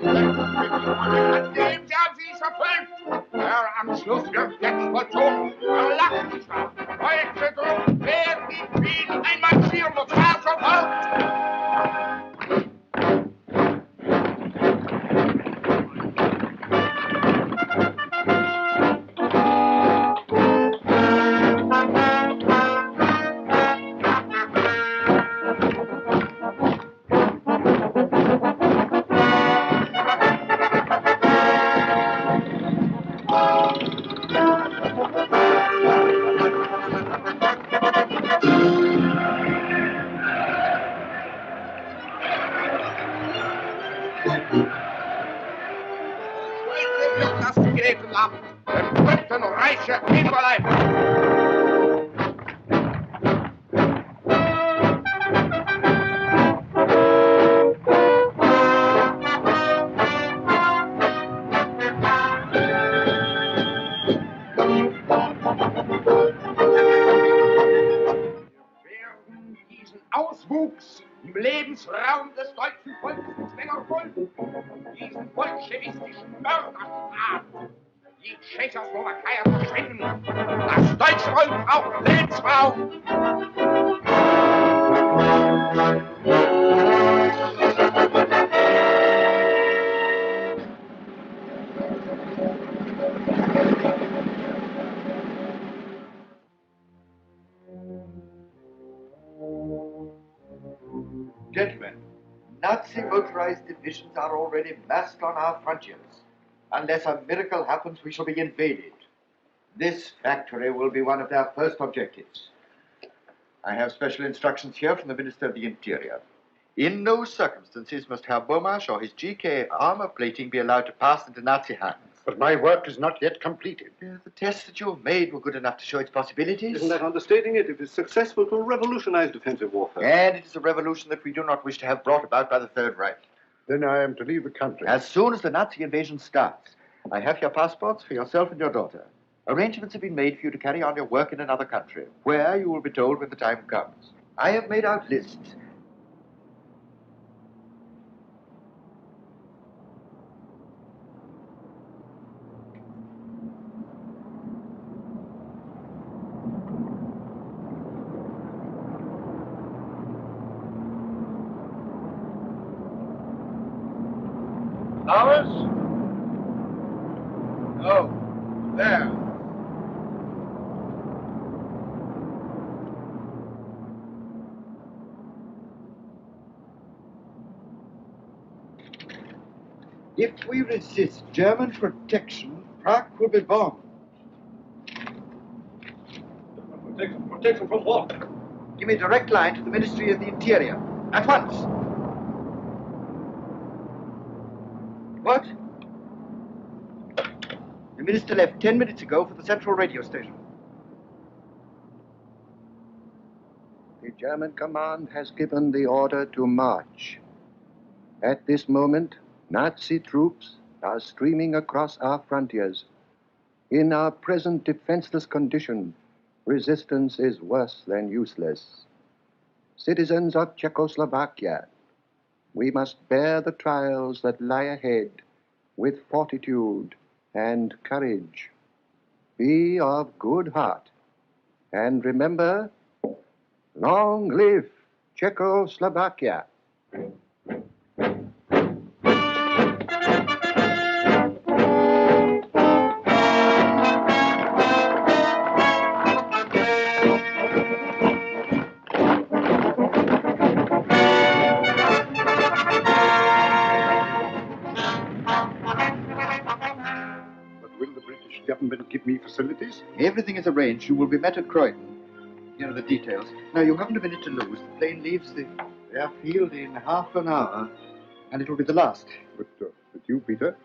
Nachdem sie haben sie verfolgt. Der Anschluss wird jetzt vollzogen. Verlassen Sie zwar. Heute drum werden die Bienen einmarschieren und zwar sofort. Reiche Hinterleib! Diesen Auswuchs im Lebensraum des deutschen Volkes ins Männervolk, diesen bolschewistischen Mörderstaat, die Tschechoslowakei verschwinden. Das deutsche Volk braucht Lebensraum. Gentlemen, Nazi motorized divisions are already massed on our frontiers. Unless a miracle happens, we shall be invaded. This factory will be one of their first objectives. I have special instructions here from the Minister of the Interior. In no circumstances must Herr Bomasch or his GK armor plating be allowed to pass into Nazi hands. But my work is not yet completed. The tests that you have made were good enough to show its possibilities. Isn't that understating it? It is successful to revolutionize defensive warfare. And it is a revolution that we do not wish to have brought about by the Third Reich. Then I am to leave the country. As soon as the Nazi invasion starts, I have your passports for yourself and your daughter. Arrangements have been made for you to carry on your work in another country, where you will be told when the time comes. I have made out lists. Flowers? Oh, there. If we resist German protection, Prague will be bombed. Protection from what? Give me a direct line to the Ministry of the Interior. At once. What? The minister left 10 minutes ago for the central radio station. The German command has given the order to march. At this moment, Nazi troops are streaming across our frontiers. In our present defenseless condition, resistance is worse than useless. Citizens of Czechoslovakia, we must bear the trials that lie ahead with fortitude and courage. Be of good heart, and remember, long live Czechoslovakia. Will the British government give me facilities? Everything is arranged. You will be met at Croydon. Here are the details. Now, you haven't a minute to lose. The plane leaves the airfield in half an hour, and it will be the last. But you, Peter?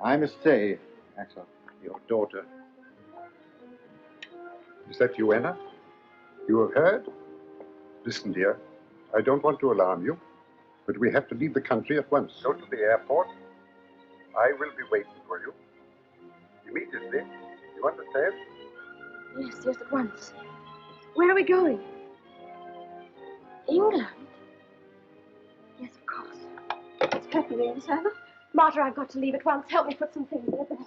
I must say, Axel. Your daughter. Is that you, Anna? You have heard? Listen, dear. I don't want to alarm you, but we have to leave the country at once. Go to the airport. I will be waiting for you. Immediately. You understand? Yes, at once. Where are we going? England? Yes, of course. What's happening, Miss Anna? Martha, I've got to leave at once. Help me put some things in the bag.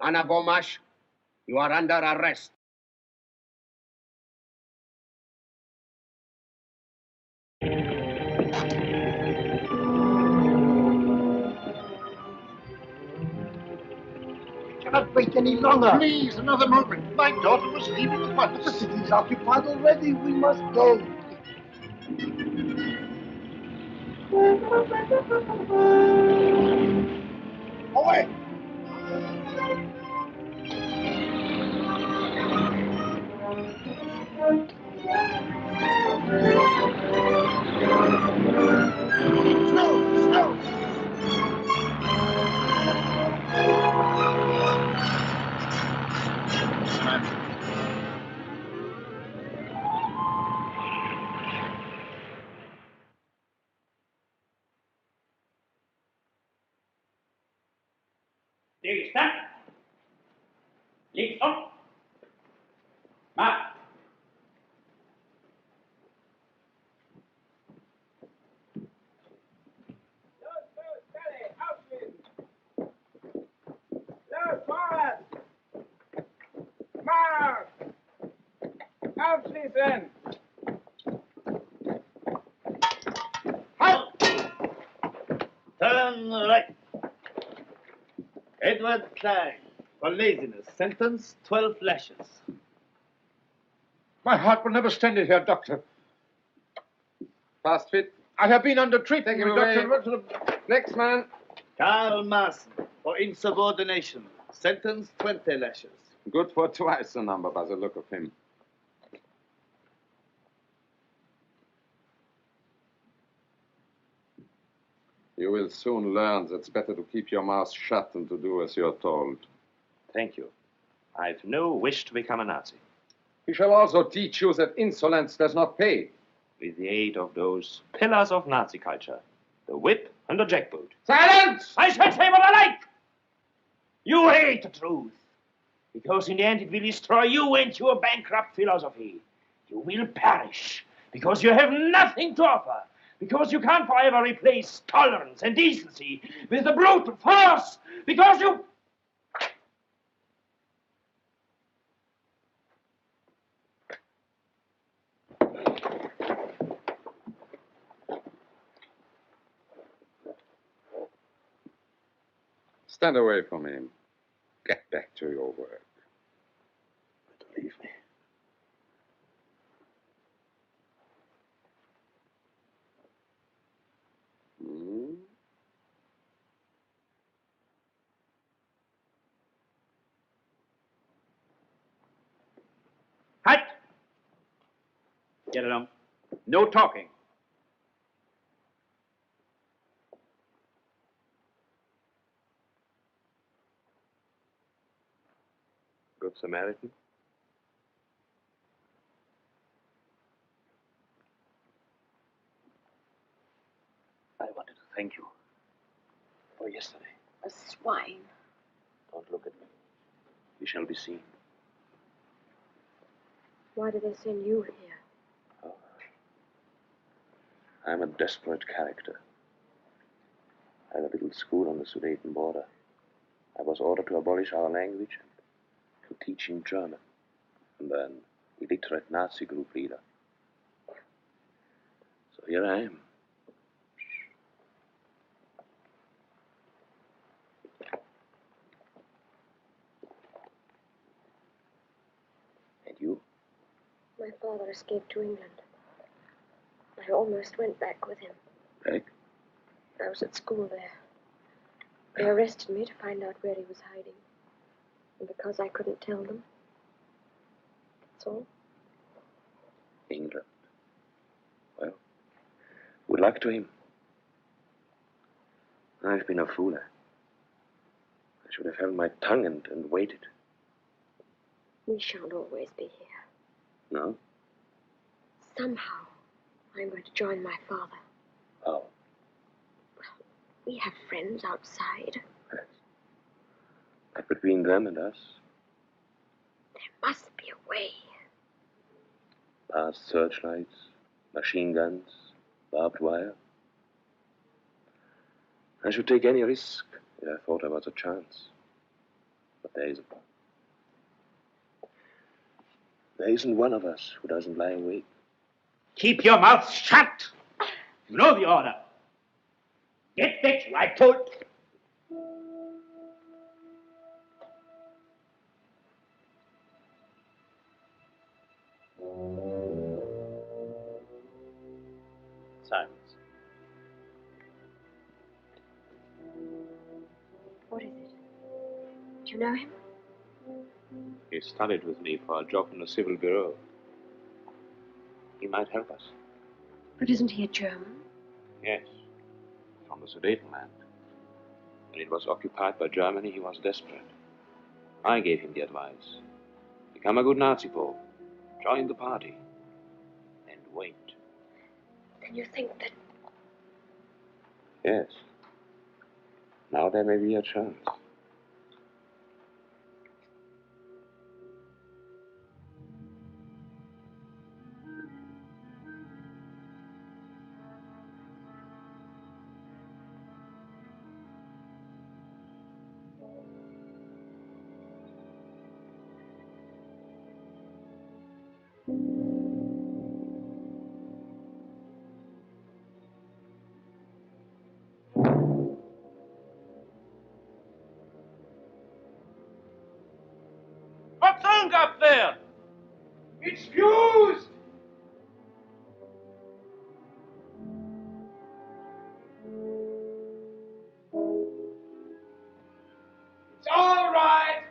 Anna Bomasch, you are under arrest. Cannot wait any longer. Please, another moment. My daughter was leaving at once. The city is occupied already. We must go. Away! Slow! Stillstand! Links op! Marsch! Los, Stelle! Aufschließen! Los, vorwärts! Marsch! Aufschließen! Halt! Turn right. Edward Klein, for laziness, sentence 12 lashes. My heart will never stand it here, Doctor. Fast fit. I have been under treatment, Take him away. Doctor. Next man. Karl Marsen, for insubordination, sentence 20 lashes. Good for twice the number by the look of him. You will soon learn that it's better to keep your mouth shut than to do as you're told. Thank you. I've no wish to become a Nazi. He shall also teach you that insolence does not pay. With the aid of those pillars of Nazi culture, the whip and the jackboot. Silence! I shall say what I like! You hate the truth, because in the end it will destroy you and your bankrupt philosophy. You will perish, because you have nothing to offer, because you can't forever replace tolerance and decency with the brutal force, because you... Stand away from him. Get back to your work. Leave me. Hmm? Halt! Get along. No talking. Good Samaritan. I wanted to thank you for yesterday. A swine. Don't look at me. We shall be seen. Why did they send you here? Oh. I'm a desperate character. I had a little school on the Sudeten border. I was ordered to abolish our language and to teach in German. And then illiterate Nazi group leader. So here I am. And you? My father escaped to England. I almost went back with him. Back? I was at school there. They arrested me to find out where he was hiding. And because I couldn't tell them. That's all. England. Well, good luck to him. I've been a fool. I should have held my tongue and waited. We shan't always be here. No? Somehow, I'm going to join my father. Oh. We have friends outside. Yes. But between them and us? There must be a way. Past searchlights, machine guns, barbed wire. I should take any risk if I thought there was a chance. But there isn't. There isn't one of us who doesn't lie awake. Keep your mouth shut. You know the order. Get back, I told. Silence. What is it? Do you know him? He studied with me for a job in the Civil Bureau. He might help us. But isn't he a German? Yes. From the Sudetenland. When it was occupied by Germany, he was desperate. I gave him the advice. Become a good Nazi Pole. Join the party. And wait. Then you think that... Yes. Now there may be a chance. What's wrong up there? It's fused! It's all right.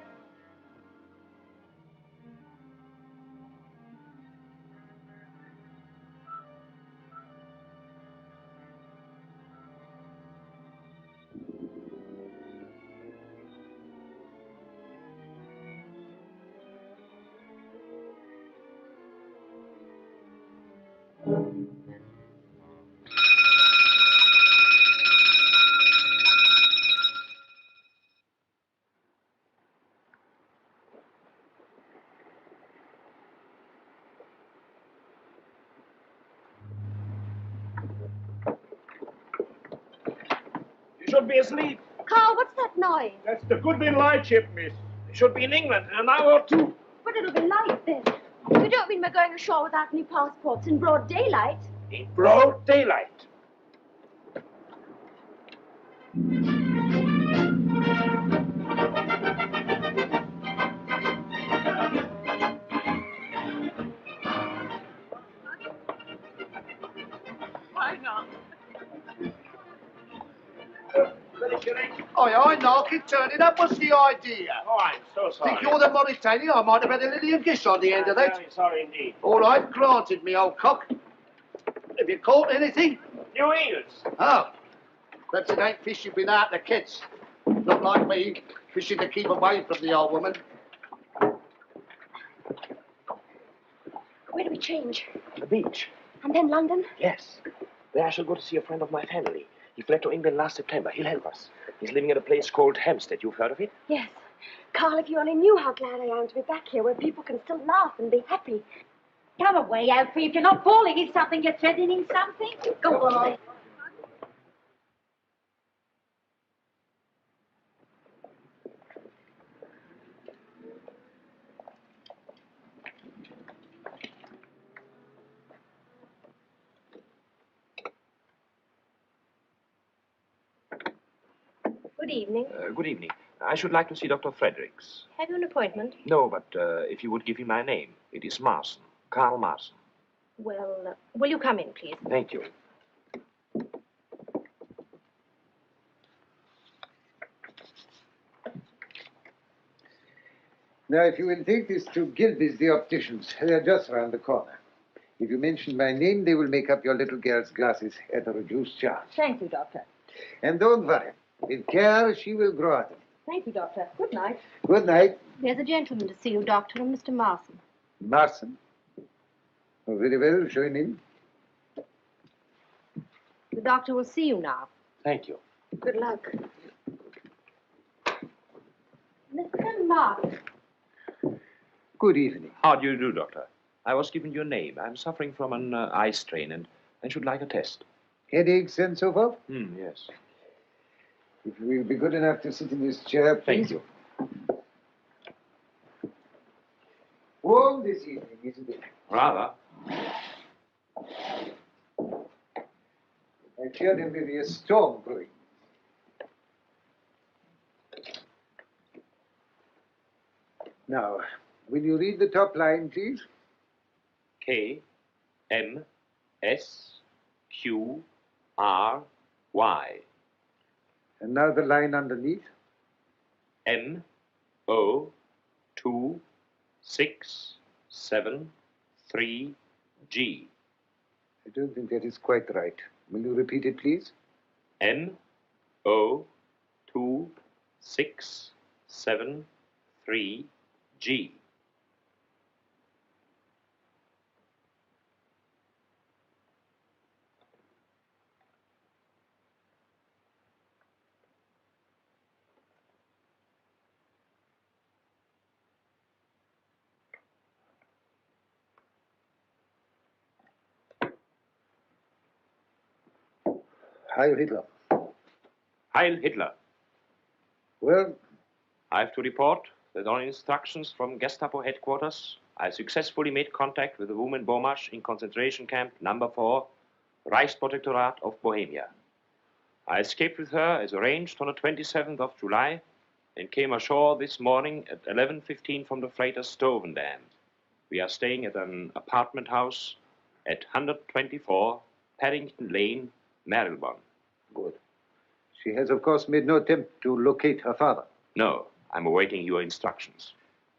You should be asleep. Carl, what's that noise? That's the Goodwin lightship, miss. You should be in England in an hour or two. But it'll be light then. You don't mean we're going ashore without any passports in broad daylight? In broad daylight. Why not? I knock it, turn it up. What's the idea? Oh, I'm so sorry. Think you're the Mauritania? I might have had a Lillian Gish on the end of that. Very sorry indeed. All right, granted, me old cock. Have you caught anything? New eels. Oh. Perhaps it ain't fish you've been out to catch. Not like me, fishing to keep away from the old woman. Where do we change? The beach. And then London? Yes. There I shall go to see a friend of my family. He fled to England last September. He'll help us. He's living at a place called Hampstead. You've heard of it? Yes. Carl, if you only knew how glad I am to be back here where people can still laugh and be happy. Come away, Alfie. If you're not falling in something, you're threatening something. Go on. Good evening. Good evening. I should like to see Dr. Fredericks. Have you an appointment? No, but if you would give him my name. It is Marsen. Karl Marsen. Well, will you come in, please? Thank you. Now, if you will take this to Gilby's, the opticians, they're just round the corner. If you mention my name, they will make up your little girl's glasses at a reduced charge. Thank you, Doctor. And don't worry. With care, she will grow out of it. Thank you, Doctor. Good night. Good night. There's a gentleman to see you, Doctor, and Mr. Marsen. Marsen? Oh, very well. Show him in. The doctor will see you now. Thank you. Good luck. Mr. Marsen. Good evening. How do you do, Doctor? I was given your name. I'm suffering from an eye strain and should like a test. Headaches and so forth? Yes. If you will be good enough to sit in this chair, please. Thank you. Warm this evening, isn't it? Rather. I fear there may be a storm brewing. Now, will you read the top line, please? K, M, S, Q, R, Y. And now the line underneath. M, O, 2, 6, 7, 3, G. I don't think that is quite right. Will you repeat it, please? M, O, 2, 6, 7, 3, G. Heil Hitler. Heil Hitler. Well, I have to report that on instructions from Gestapo headquarters, I successfully made contact with the woman Bomasch in concentration camp number 4, Reichsprotektorat of Bohemia. I escaped with her as arranged on the 27th of July and came ashore this morning at 11:15 from the freighter Stovendam. We are staying at an apartment house at 124 Paddington Lane, Marylebone. good. She has, of course, made no attempt to locate her father. No, I'm awaiting your instructions.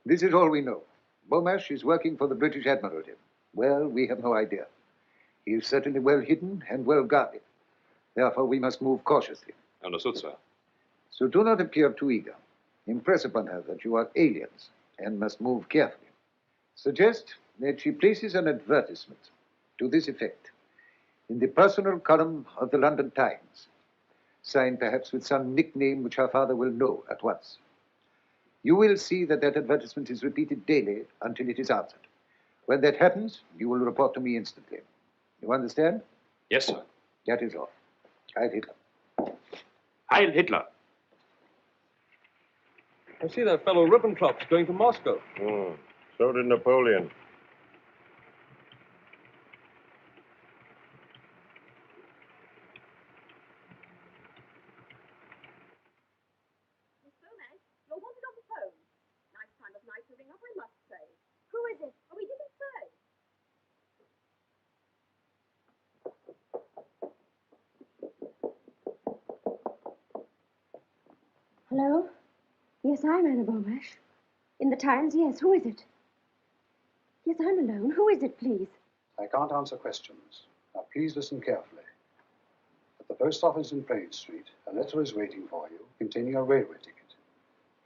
This is all we know. Bomasch is working for the British Admiralty. Well, we have no idea. He is certainly well hidden and well guarded. Therefore, we must move cautiously. Understood, sir. So do not appear too eager. Impress upon her that you are aliens and must move carefully. Suggest that she places an advertisement to this effect in the personal column of the London Times, signed perhaps with some nickname which her father will know at once. You will see that that advertisement is repeated daily until it is answered. When that happens, you will report to me instantly. You understand? Yes, sir. That is all. Heil Hitler. Heil Hitler. I see that fellow Ribbentrop's going to Moscow. So did Napoleon. Miss Bomasch, you're wanted on the phone. Nice time of night to ring up, I must say. Who is it? Oh, we didn't say. Hello? Yes, I'm Anna Bomasch. In the Times, yes. Who is it? Yes, I'm alone. Who is it, please? I can't answer questions. Now, please listen carefully. At the post office in Prague Street, a letter is waiting for you containing a railway ticket.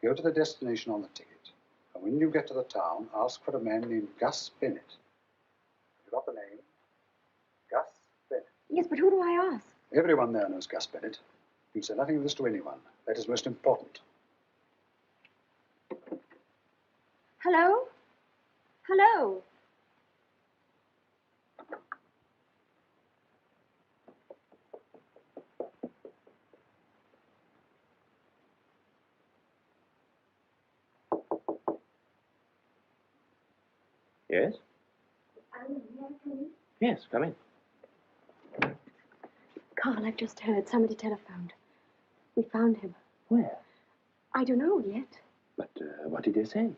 Go to the destination on the ticket, and when you get to the town, ask for a man named Gus Bennett. You got the name? Gus Bennett. Yes, but who do I ask? Everyone there knows Gus Bennett. You say nothing of this to anyone. That is most important. Hello? Hello? Yes? Yes, come in. Carl, I've just heard. Somebody telephoned. We found him. Where? I don't know yet. But what did they say?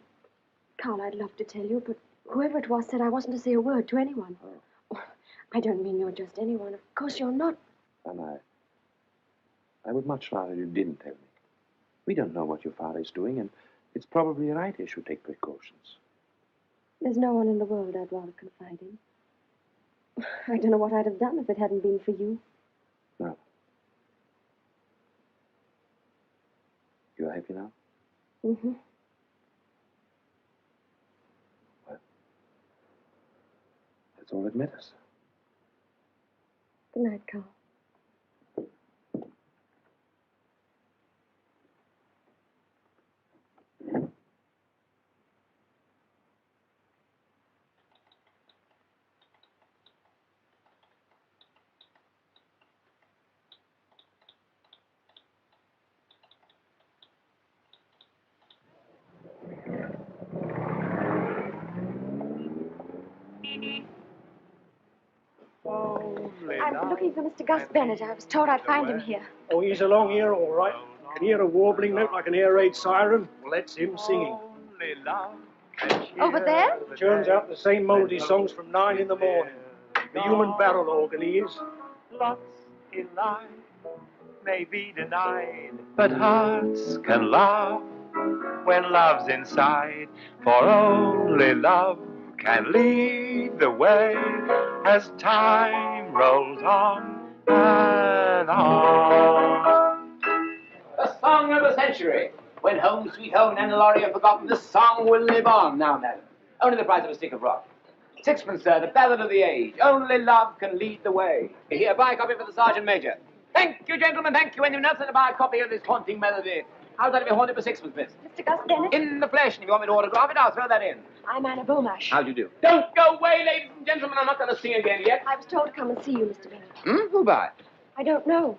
Carl, I'd love to tell you, but whoever it was said I wasn't to say a word to anyone. Oh, I don't mean you're just anyone. Of course you're not. And I would much rather you didn't tell me. We don't know what your father is doing, and it's probably right he should take precautions. There's no one in the world I'd rather confide in. I don't know what I'd have done if it hadn't been for you. No. You're happy now? Mm-hmm. Well, that's all that matters. Good night, Carl. I'm looking for Mr. Gus Bennett. I was told I'd find him here. Oh, he's along here, all right. Can hear a warbling note like an air raid siren? Well, that's him singing. Over there? Churns out the same mouldy songs from 9 in the morning. The human barrel organ he is. Lots in life may be denied, but hearts can laugh when love's inside. For only love can lead the way as time rolls on and on. The song of the century. When home, sweet home, and the lorry are forgotten, the song will live on. Now, madam, only the price of a stick of rock. Sixpence, sir, the ballad of the age. Only love can lead the way. Here, buy a copy for the Sergeant Major. Thank you, gentlemen, thank you. Anyone else to buy a copy of this haunting melody? How's that to be haunted for sixpence, miss? Mr. Gus Bennett? In the flesh, and if you want me to autograph it, I'll throw that in. I'm Anna Bomasch. How do you do? Don't go away, ladies and gentlemen. I'm not going to sing again yet. I was told to come and see you, Mr. Bennett. Who by? I don't know.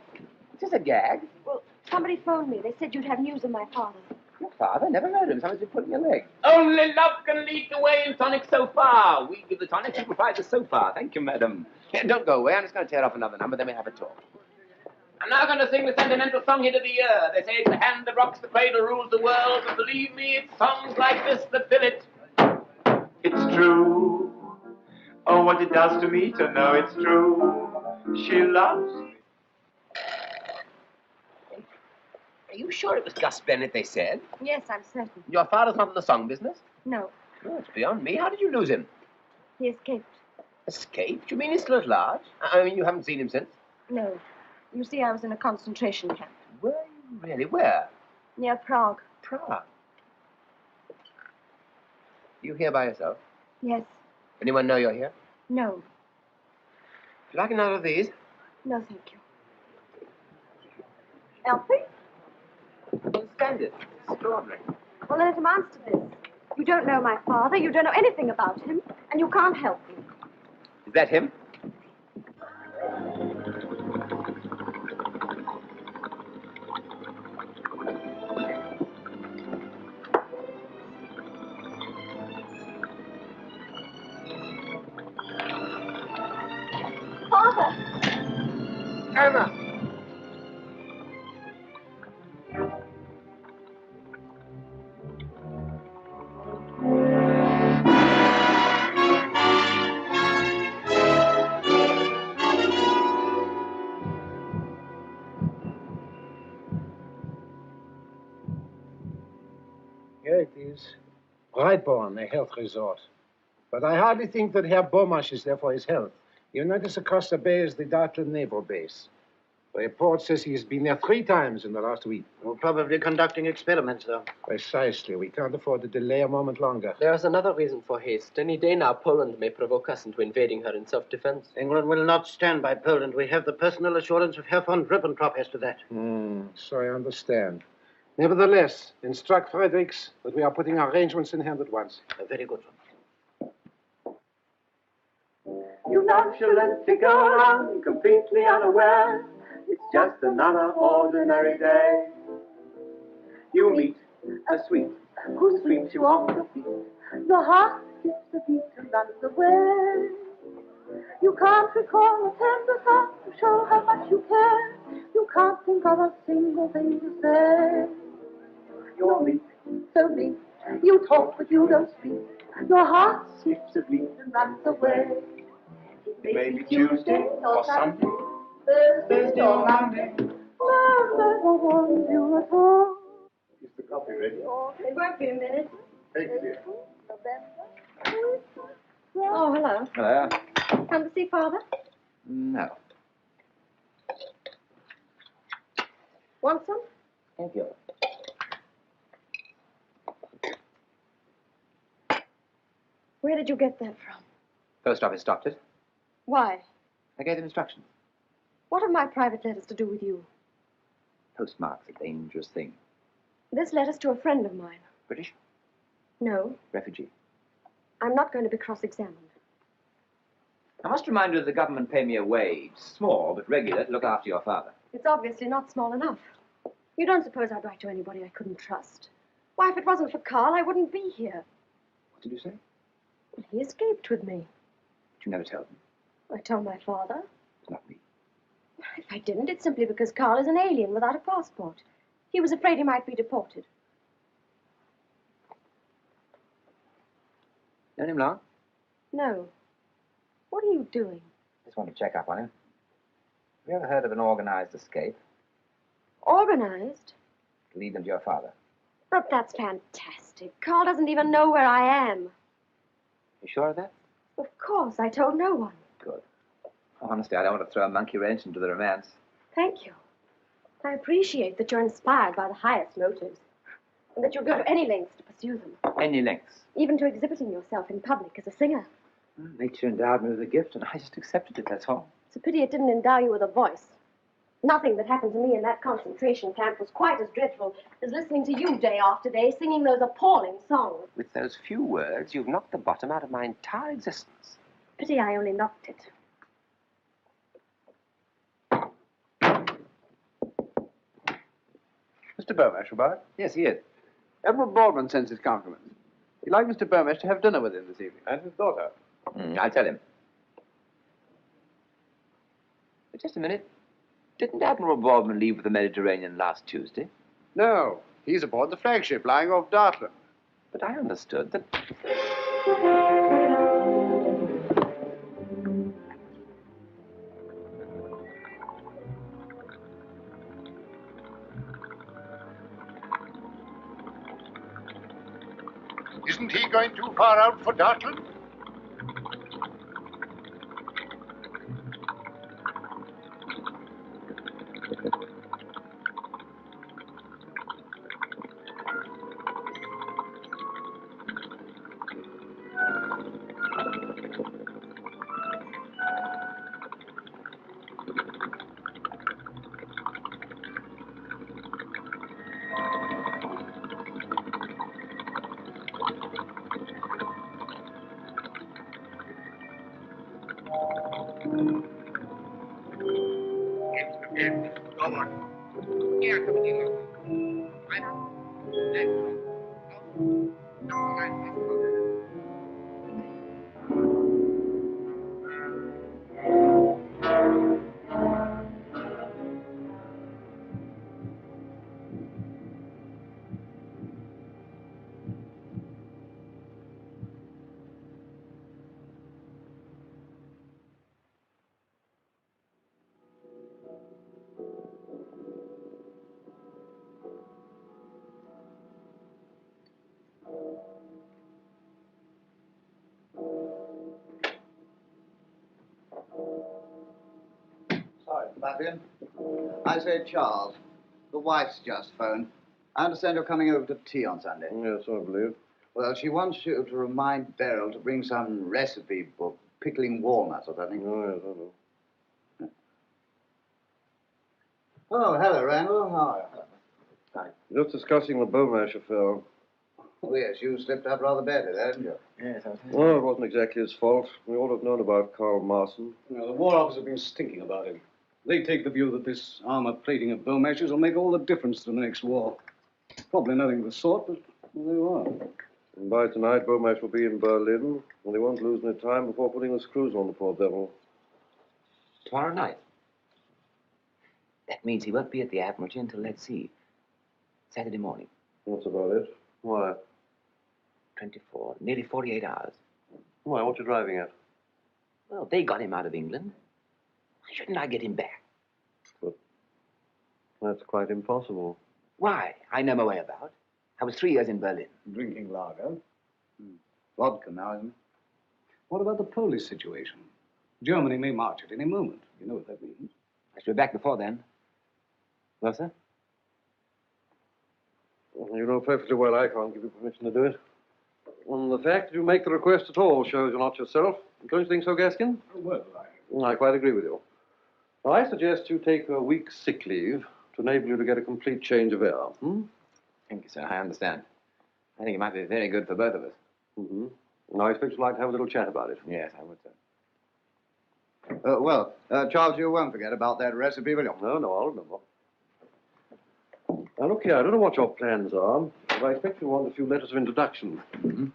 Is this a gag? Well, somebody phoned me. They said you'd have news of my father. Your father? Never heard of him. Somebody's been pulling your leg. Only love can lead the way in tonic so far. We give the tonic, you provide the sofa. Thank you, madam. Yeah, don't go away. I'm just going to tear off another number, then we'll have a talk. I'm now going to sing the sentimental song hit of the year. They say it's the hand that rocks the cradle rules the world, but believe me, it's songs like this that fill it. It's true. Oh, what it does to me to know it's true. She loves me. Are you sure it was Gus Bennett, they said? Yes, I'm certain. Your father's not in the song business? No. Oh, it's beyond me. How did you lose him? He escaped. Escaped? You mean he's still at large? I mean, you haven't seen him since? No. You see, I was in a concentration camp. Were you really? Where? Near Prague. Prague? You here by yourself? Yes. Anyone know you're here? No. Would you like another of these? No, thank you. Elfie? Splendid. Extraordinary. Well, then it amounts to this. You don't know my father, you don't know anything about him, and you can't help me. Is that him? Father! Anna! Here it is. Brightborn, a health resort. But I hardly think that Herr Bomasch is there for his health. You notice across the bay is the Dartland Naval Base. The report says he's been there 3 times in the last week. Well, probably conducting experiments, though. Precisely. We can't afford to delay a moment longer. There is another reason for haste. Any day now, Poland may provoke us into invading her in self-defense. England will not stand by Poland. We have the personal assurance of Herr von Ribbentrop as to that. So I understand. Nevertheless, instruct Fredericks that we are putting arrangements in hand at once. A very good one. You nonchalantly go around completely unaware. It's just another ordinary day. You meet a sweet who sweeps you off your feet. Your heart skips a beat and runs away. You can't recall a tender thought to show how much you care. You can't think of a single thing to say. You're meek, So meek, you talk but you don't speak. Your heart skips a beat and runs away. maybe Tuesday or Sunday, Thursday or Monday. Love never wants you at all. Is the coffee ready? It won't be a minute. Thank you, dear. Oh, hello. Hello. Come to see Father? No. Want some? Thank you. Where did you get that from? Post office stopped it. Why? I gave them instructions. What have my private letters to do with you? Postmark's a dangerous thing. This letter's to a friend of mine. British? No, Refugee. I'm not going to be cross-examined. I must remind you that the government pay me a wage, small but regular, to look after your father. It's obviously not small enough. You don't suppose I'd write to anybody I couldn't trust? Why, if it wasn't for Karl, I wouldn't be here. What did you say? Well, he escaped with me. But you never told me. I told my father. It's not me. If I didn't, it's simply because Karl is an alien without a passport. He was afraid he might be deported. Known him long? No. What are you doing? Just want to check up on him. Have you ever heard of an organized escape? Organized? To lead them to your father. But that's fantastic. Karl doesn't even know where I am. You sure of that? Of course, I told no one. Good. Honestly, I don't want to throw a monkey wrench into the romance. Thank you. I appreciate that you're inspired by the highest motives, and that you'll go to any lengths to pursue them, Any lengths. even to exhibiting yourself in public as a singer. Nature endowed me with a gift, and I just accepted it, that's all. It's a pity it didn't endow you with a voice. Nothing that happened to me in that concentration camp was quite as dreadful as listening to you day after day singing those appalling songs. With those few words, you've knocked the bottom out of my entire existence. Pity I only knocked it. Mr. Bomasch about? Yes, he is. Admiral Baldwin sends his compliments. He'd like Mr. Bomasch to have dinner with him this evening. And his daughter. I'll tell him. But just a minute. Didn't Admiral Baldwin leave for the Mediterranean last Tuesday? No, he's aboard the flagship lying off Dartland. But I understood that... Isn't he going too far out for Dartland? Sorry, Fabian. I say, Charles, the wife's just phoned. I understand you're coming over to tea on Sunday. Yes, I believe. Well, she wants you to remind Beryl to bring some recipe book, pickling walnuts or something. Oh, yes, I know. Oh, hello, Randall. How are you? Hi. Just discussing the Bomasch affair. Oh, yes, you slipped up rather badly there, didn't you? Yes, I think. Well, it wasn't exactly his fault. We all have known about Karl Marsen. The War Office have been stinking about him. They take the view that this armor plating of Bomasch's will make all the difference to the next war. Probably nothing of the sort, but there you are. And by tonight, Bomasch will be in Berlin, and they won't lose any time before putting the screws on the poor devil. Tomorrow night. That means he won't be at the Admiralty until, let's see, Saturday morning. That's about it. Why? 24, nearly 48 hours. Why, what you driving at? Well, they got him out of England. Why shouldn't I get him back? But that's quite impossible. Why? I know my way about. I was 3 years in Berlin. Drinking lager. Vodka now, isn't it? What about the Polish situation? Germany may march at any moment. You know what that means. I should be back before then. Well, sir? Well, you know perfectly well I can't give you permission to do it. And the fact that you make the request at all shows you're not yourself. Don't you think so, Gaskin? Well, I quite agree with you. Now, I suggest you take a week's sick leave to enable you to get a complete change of air. Thank you, sir. I understand. I think it might be very good for both of us. Mm-hmm. And I expect you'd like to have a little chat about it. Yes, I would, sir. Charles, you won't forget about that recipe, will you? No, I'll remember. Now, look here, I don't know what your plans are, but I expect you want a few letters of introduction. Mm-hmm.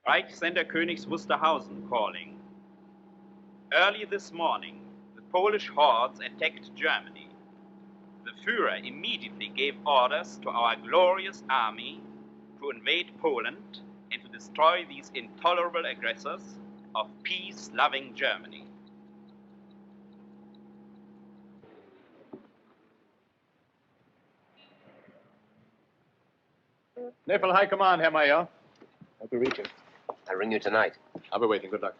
Reichssender Königs Wusterhausen calling. Early this morning, the Polish hordes attacked Germany. The Führer immediately gave orders to our glorious army to invade Poland and to destroy these intolerable aggressors of peace-loving Germany. Naval High Command, Herr Mayer. How to reach him? I'll ring you tonight. I'll be waiting. Good luck.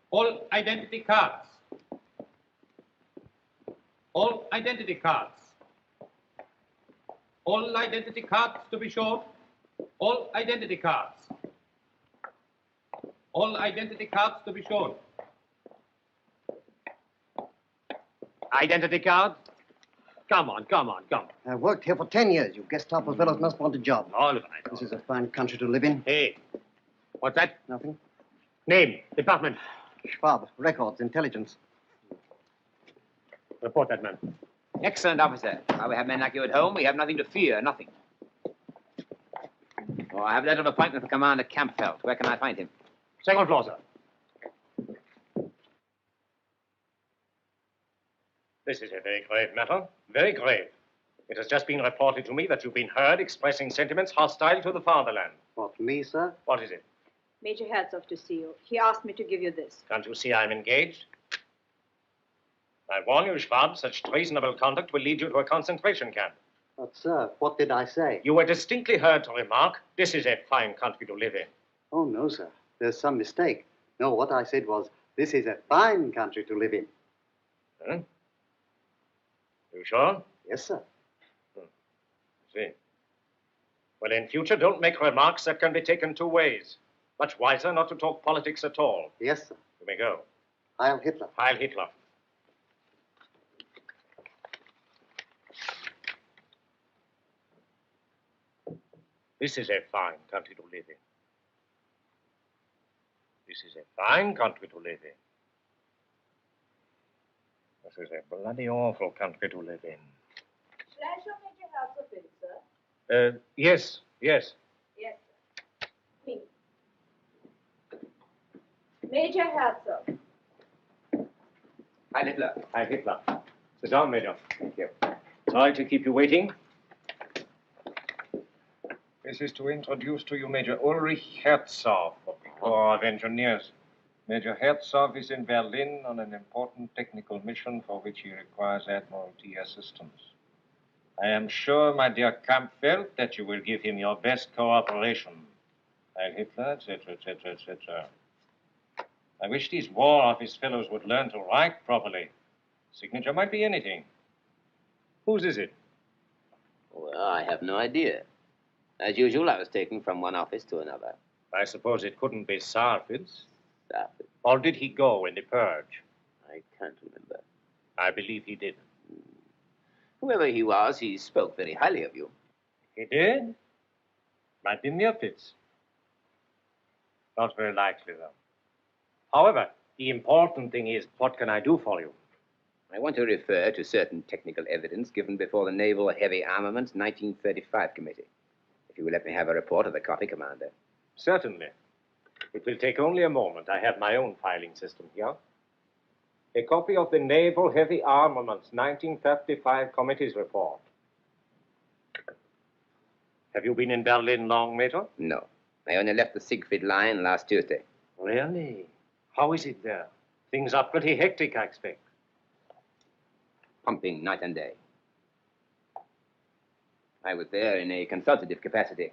All identity cards. All identity cards. All identity cards to be shown. All identity cards. All identity cards to be shown. Identity card? Come on. I've worked here for 10 years. You Gestapo fellows must want a job. All right. This is a fine country to live in. Hey, what's that? Nothing. Name, department. Schwab, records, intelligence. Report that man. Excellent, officer. While we have men like you at home, we have nothing to fear, nothing. Oh, I have a letter of appointment for Commander Campfeld. Where can I find him? Second floor, sir. This is a very grave matter. Very grave. It has just been reported to me that you've been heard expressing sentiments hostile to the fatherland. What, me, sir? What is it? Major Herzog to see you. He asked me to give you this. Can't you see I'm engaged? I warn you, Schwab, such treasonable conduct will lead you to a concentration camp. But, sir, what did I say? You were distinctly heard to remark, this is a fine country to live in. Oh, no, sir. There's some mistake. No, what I said was, this is a fine country to live in. Huh? You sure? Yes, sir. See. Well, in future, don't make remarks that can be taken two ways. Much wiser not to talk politics at all. Yes, sir. You may go. Heil Hitler. Heil Hitler. This is a fine country to live in. This is a fine country to live in. This is a bloody awful country to live in. Shall I show Major Herzog in, sir? Yes. Yes, sir. Me. Major Herzog. Heil Hitler. Heil Hitler. Sit down, Major. Thank you. Sorry to keep you waiting. This is to introduce to you Major Ulrich Herzog of the Corps of Engineers. Major Herzog is in Berlin on an important technical mission for which he requires Admiralty assistance. I am sure, my dear Capt, that you will give him your best cooperation. Heil Hitler, etc., etc., etc. I wish these War Office fellows would learn to write properly. Signature might be anything. Whose is it? Well, I have no idea. As usual, I was taken from one office to another. I suppose it couldn't be Sarford's. Sarford. Or did he go in the purge? I can't remember. I believe he did. Whoever he was, he spoke very highly of you. He did? Might be Mirpitz. Not very likely, though. However, the important thing is, what can I do for you? I want to refer to certain technical evidence given before the Naval Heavy Armaments 1935 Committee. If you will let me have a report of the copy, Commander. Certainly. It will take only a moment. I have my own filing system here. A copy of the Naval Heavy Armaments 1935 Committee's report. Have you been in Berlin long, Major? No. I only left the Siegfried Line last Tuesday. Really? How is it there? Things are pretty hectic, I expect. Pumping night and day. I was there in a consultative capacity.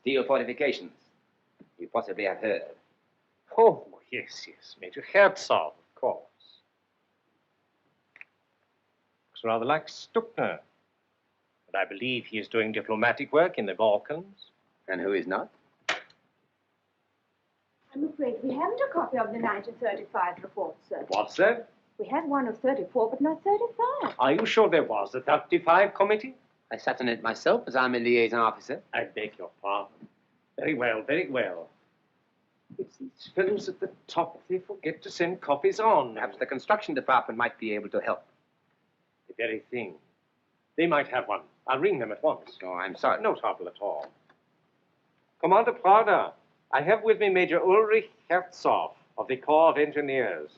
Steel fortifications. You possibly have heard. Oh, yes, yes. Major Herzog, of course. Looks rather like Stuckner. But I believe he is doing diplomatic work in the Balkans. And who is not? I'm afraid we haven't a copy of the 1935 report, sir. What's that? We had one of 34, but not 35. Are you sure there was a 35 committee? I sat on it myself, as I'm a liaison officer. I beg your pardon. Very well, very well. It's these fellows at the top. They forget to send copies on. Perhaps the construction department might be able to help. The very thing. They might have one. I'll ring them at once. Oh, I'm sorry. No trouble at all. Commander Prager, I have with me Major Ulrich Herzog of the Corps of Engineers.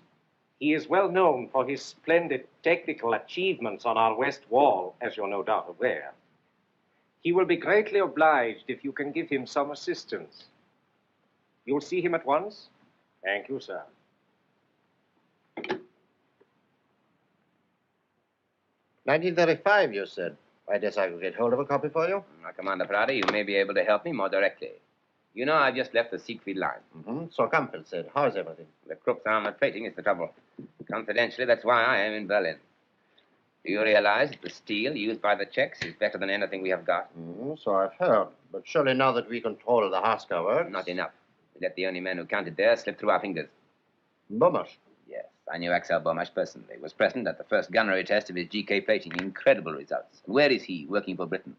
He is well known for his splendid technical achievements on our west wall, as you're no doubt aware. He will be greatly obliged if you can give him some assistance. You'll see him at once? Thank you, sir. 1935, you said. I guess I could get hold of a copy for you. Now, Commander Prager, you may be able to help me more directly. You know, I've just left the Siegfried Line. Mm-hmm. So Campbell said. How's everything? The Krupp's armored plating is the trouble. Confidentially, that's why I am in Berlin. Do you realize that the steel used by the Czechs is better than anything we have got? Mm-hmm. So I've heard. But surely now that we control the Haskell works... Not enough. We let the only man who counted there slip through our fingers. Bomasch? Yes, I knew Axel Bomasch personally. Was present at the first gunnery test of his GK plating. Incredible results. Where is he, working for Britain?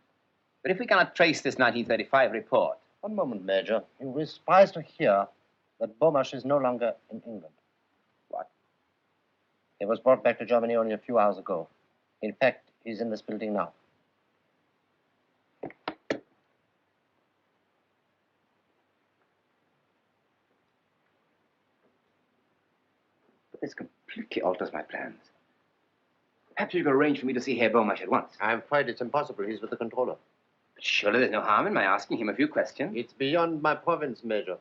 But if we cannot trace this 1935 report... One moment, Major. You will be surprised to hear that Bomasch is no longer in England. What? He was brought back to Germany only a few hours ago. In fact, he's in this building now. But this completely alters my plans. Perhaps you could arrange for me to see Herr Bomasch at once. I'm afraid it's impossible. He's with the controller. But surely there's no harm in my asking him a few questions. It's beyond my province, Major.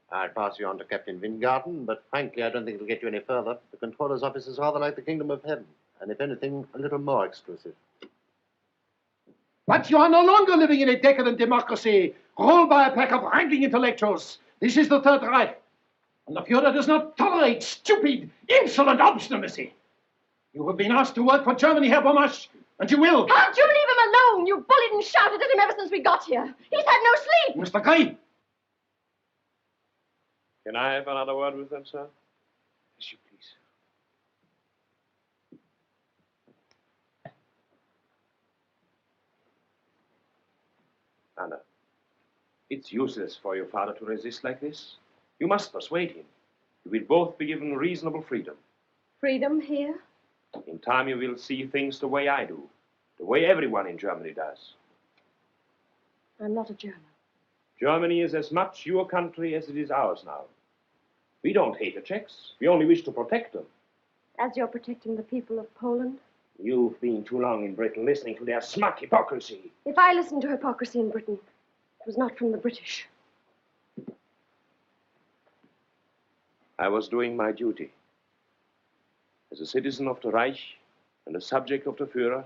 I'll pass you on to Captain Wingarden, but frankly, I don't think it'll get you any further. The controller's office is rather like the kingdom of heaven, and if anything, a little more exclusive. But you are no longer living in a decadent democracy, ruled by a pack of wrangling intellectuals. This is the Third Reich, and the Führer does not tolerate stupid, insolent obstinacy. You have been asked to work for Germany, Herr Bomasch, and you will. Can't you leave him alone? You bullied and shouted at him ever since we got here. He's had no sleep. Mr. Gray. Can I have another word with them, sir? Yes, you please. Anna, it's useless for your father to resist like this. You must persuade him. You will both be given reasonable freedom. Freedom here? In time, you will see things the way I do, the way everyone in Germany does. I'm not a German. Germany is as much your country as it is ours now. We don't hate the Czechs. We only wish to protect them. As you're protecting the people of Poland? You've been too long in Britain listening to their smug hypocrisy. If I listened to hypocrisy in Britain, it was not from the British. I was doing my duty. As a citizen of the Reich and a subject of the Führer,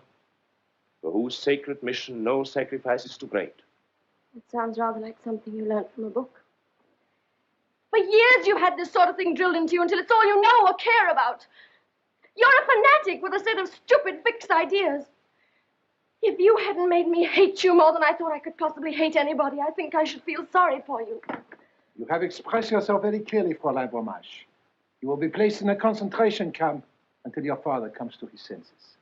for whose sacred mission no sacrifice is too great. It sounds rather like something you learned from a book. For years you've had this sort of thing drilled into you until it's all you know or care about. You're a fanatic with a set of stupid, fixed ideas. If you hadn't made me hate you more than I thought I could possibly hate anybody, I think I should feel sorry for you. You have expressed yourself very clearly, Fräulein Bomasch. You will be placed in a concentration camp until your father comes to his senses.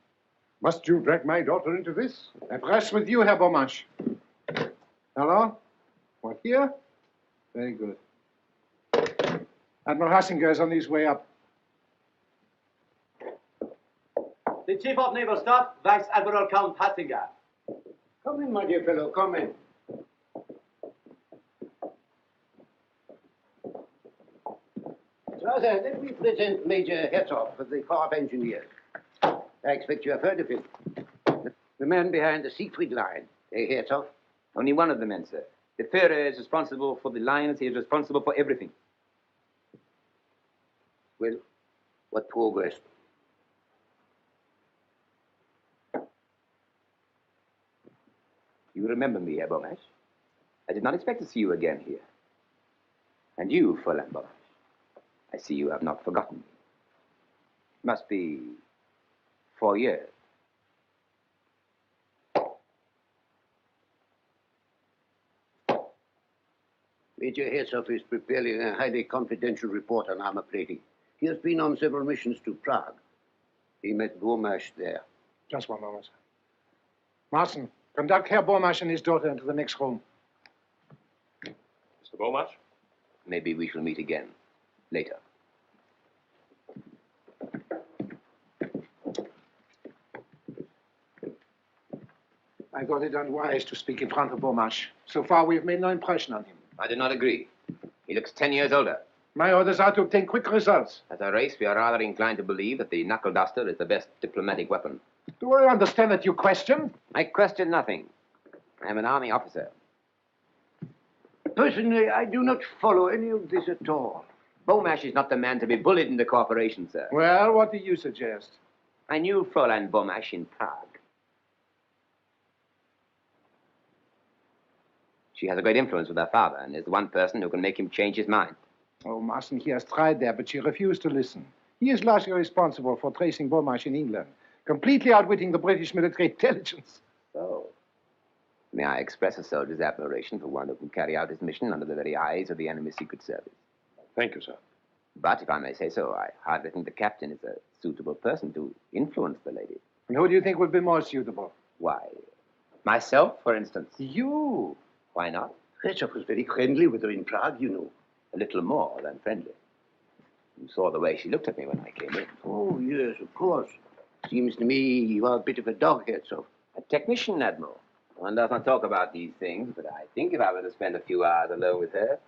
Must you drag my daughter into this? That rests with you, Herr Bomasch. Hello? What, here? Very good. Admiral Hassinger is on his way up. The Chief of Naval Staff, Vice Admiral Count Hassinger. Come in, my dear fellow, come in. Strasser, let me present Major Herzog of the Corps of Engineers. I expect you have heard of him. The man behind the Siegfried line, Herzog. Only one of the men, sir. The Führer is responsible for the lines. He is responsible for everything. Well, what progress? You remember me, Herr Bomasch? I did not expect to see you again here. And you, Fräulein Bomasch, I see you have not forgotten me. Must be 4 years. Major Herzog is preparing a highly confidential report on armor plating. He has been on several missions to Prague. He met Bomasch there. Just one moment. Marsen, conduct Herr Bomasch and his daughter into the next room. Mr. Bomasch? Maybe we shall meet again later. I thought it unwise to speak in front of Bomasch. So far, we've made no impression on him. I do not agree. He looks 10 years older. My orders are to obtain quick results. As a race, we are rather inclined to believe that the knuckle duster is the best diplomatic weapon. Do I understand that you question? I question nothing. I am an army officer. Personally, I do not follow any of this at all. Bomasch is not the man to be bullied into cooperation, sir. Well, what do you suggest? I knew Fräulein Bomasch in Prague. She has a great influence with her father and is the one person who can make him change his mind. Oh, Marsen, he has tried there, but she refused to listen. He is largely responsible for tracing Bomasch in England, completely outwitting the British military intelligence. So, may I express a soldier's admiration for one who can carry out his mission under the very eyes of the enemy's secret service. Thank you, sir. But if I may say so, I hardly think the captain is a suitable person to influence the lady. And who do you think would be more suitable? Why, myself, for instance. You? Why not? Herzog was very friendly with her in Prague, you know. A little more than friendly. You saw the way she looked at me when I came in. Oh, yes, of course. Seems to me you are a bit of a dog, Herzog. A technician, Admiral. One does not talk about these things, but I think if I were to spend a few hours alone with her,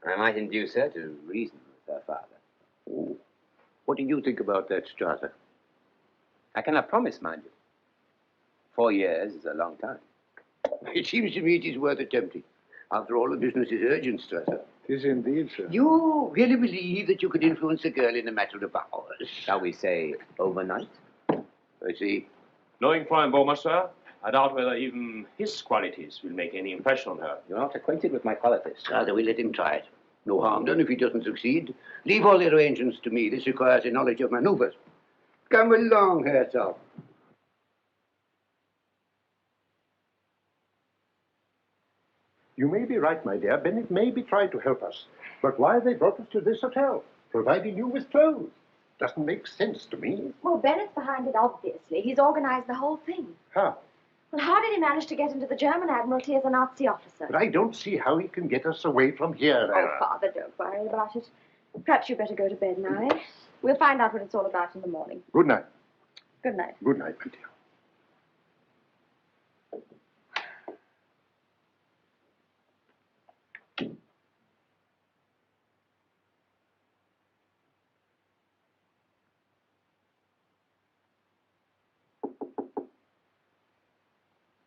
I might induce her to reason with her father. Oh. What do you think about that, Strasser? I cannot promise, mind you. 4 years is a long time. It seems to me it is worth attempting. After all, the business is urgent, Strasser. It is indeed, sir. You really believe that you could influence a girl in a matter of hours? Shall we say overnight? I see. Knowing Fräulein Bomasch, sir, I doubt whether even his qualities will make any impression on her. You're not acquainted with my qualities. Strasser, we let him try it. No harm done if he doesn't succeed. Leave all the arrangements to me. This requires a knowledge of maneuvers. Come along, Herzog. You may be right, my dear. Bennett may be trying to help us. But why they brought us to this hotel, providing you with clothes? Doesn't make sense to me. Well, Bennett's behind it, obviously. He's organized the whole thing. How? Well, how did he manage to get into the German Admiralty as a Nazi officer? But I don't see how he can get us away from here. Oh, Father, don't worry about it. Perhaps you'd better go to bed now. We'll find out what it's all about in the morning. Good night. Good night. Good night, my dear.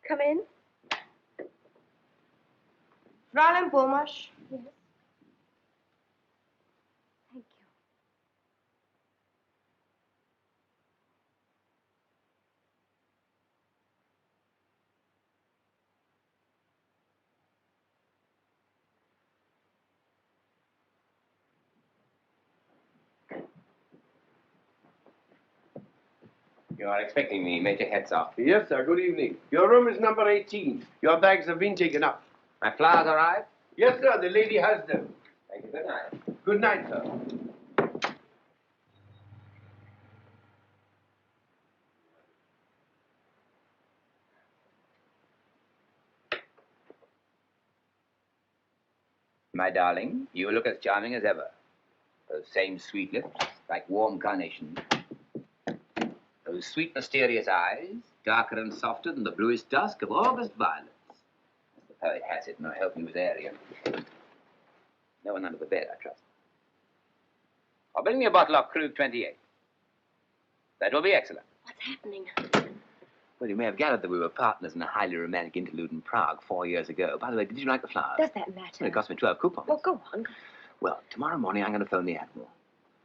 Come in. Fräulein Bomasch. Yes. Thank you. You are expecting me, Major Herzog. Yes, sir. Good evening. Your room is number 18. Your bags have been taken up. My flowers arrived? Yes, sir. The lady has them. Thank you. Good night. Good night, sir. My darling, you look as charming as ever. Those same sweet lips, like warm carnations. Those sweet, mysterious eyes, darker and softer than the bluest dusk of August violets. As the poet has it, and I hope he was Aryan. No one under the bed, I trust. Or bring me a bottle of Krug 28. That will be excellent. What's happening? Well, you may have gathered that we were partners in a highly romantic interlude in Prague 4 years ago. By the way, did you like the flowers? Does that matter? Well, it cost me 12 coupons. Well, go on. Well, tomorrow morning I'm going to phone the Admiral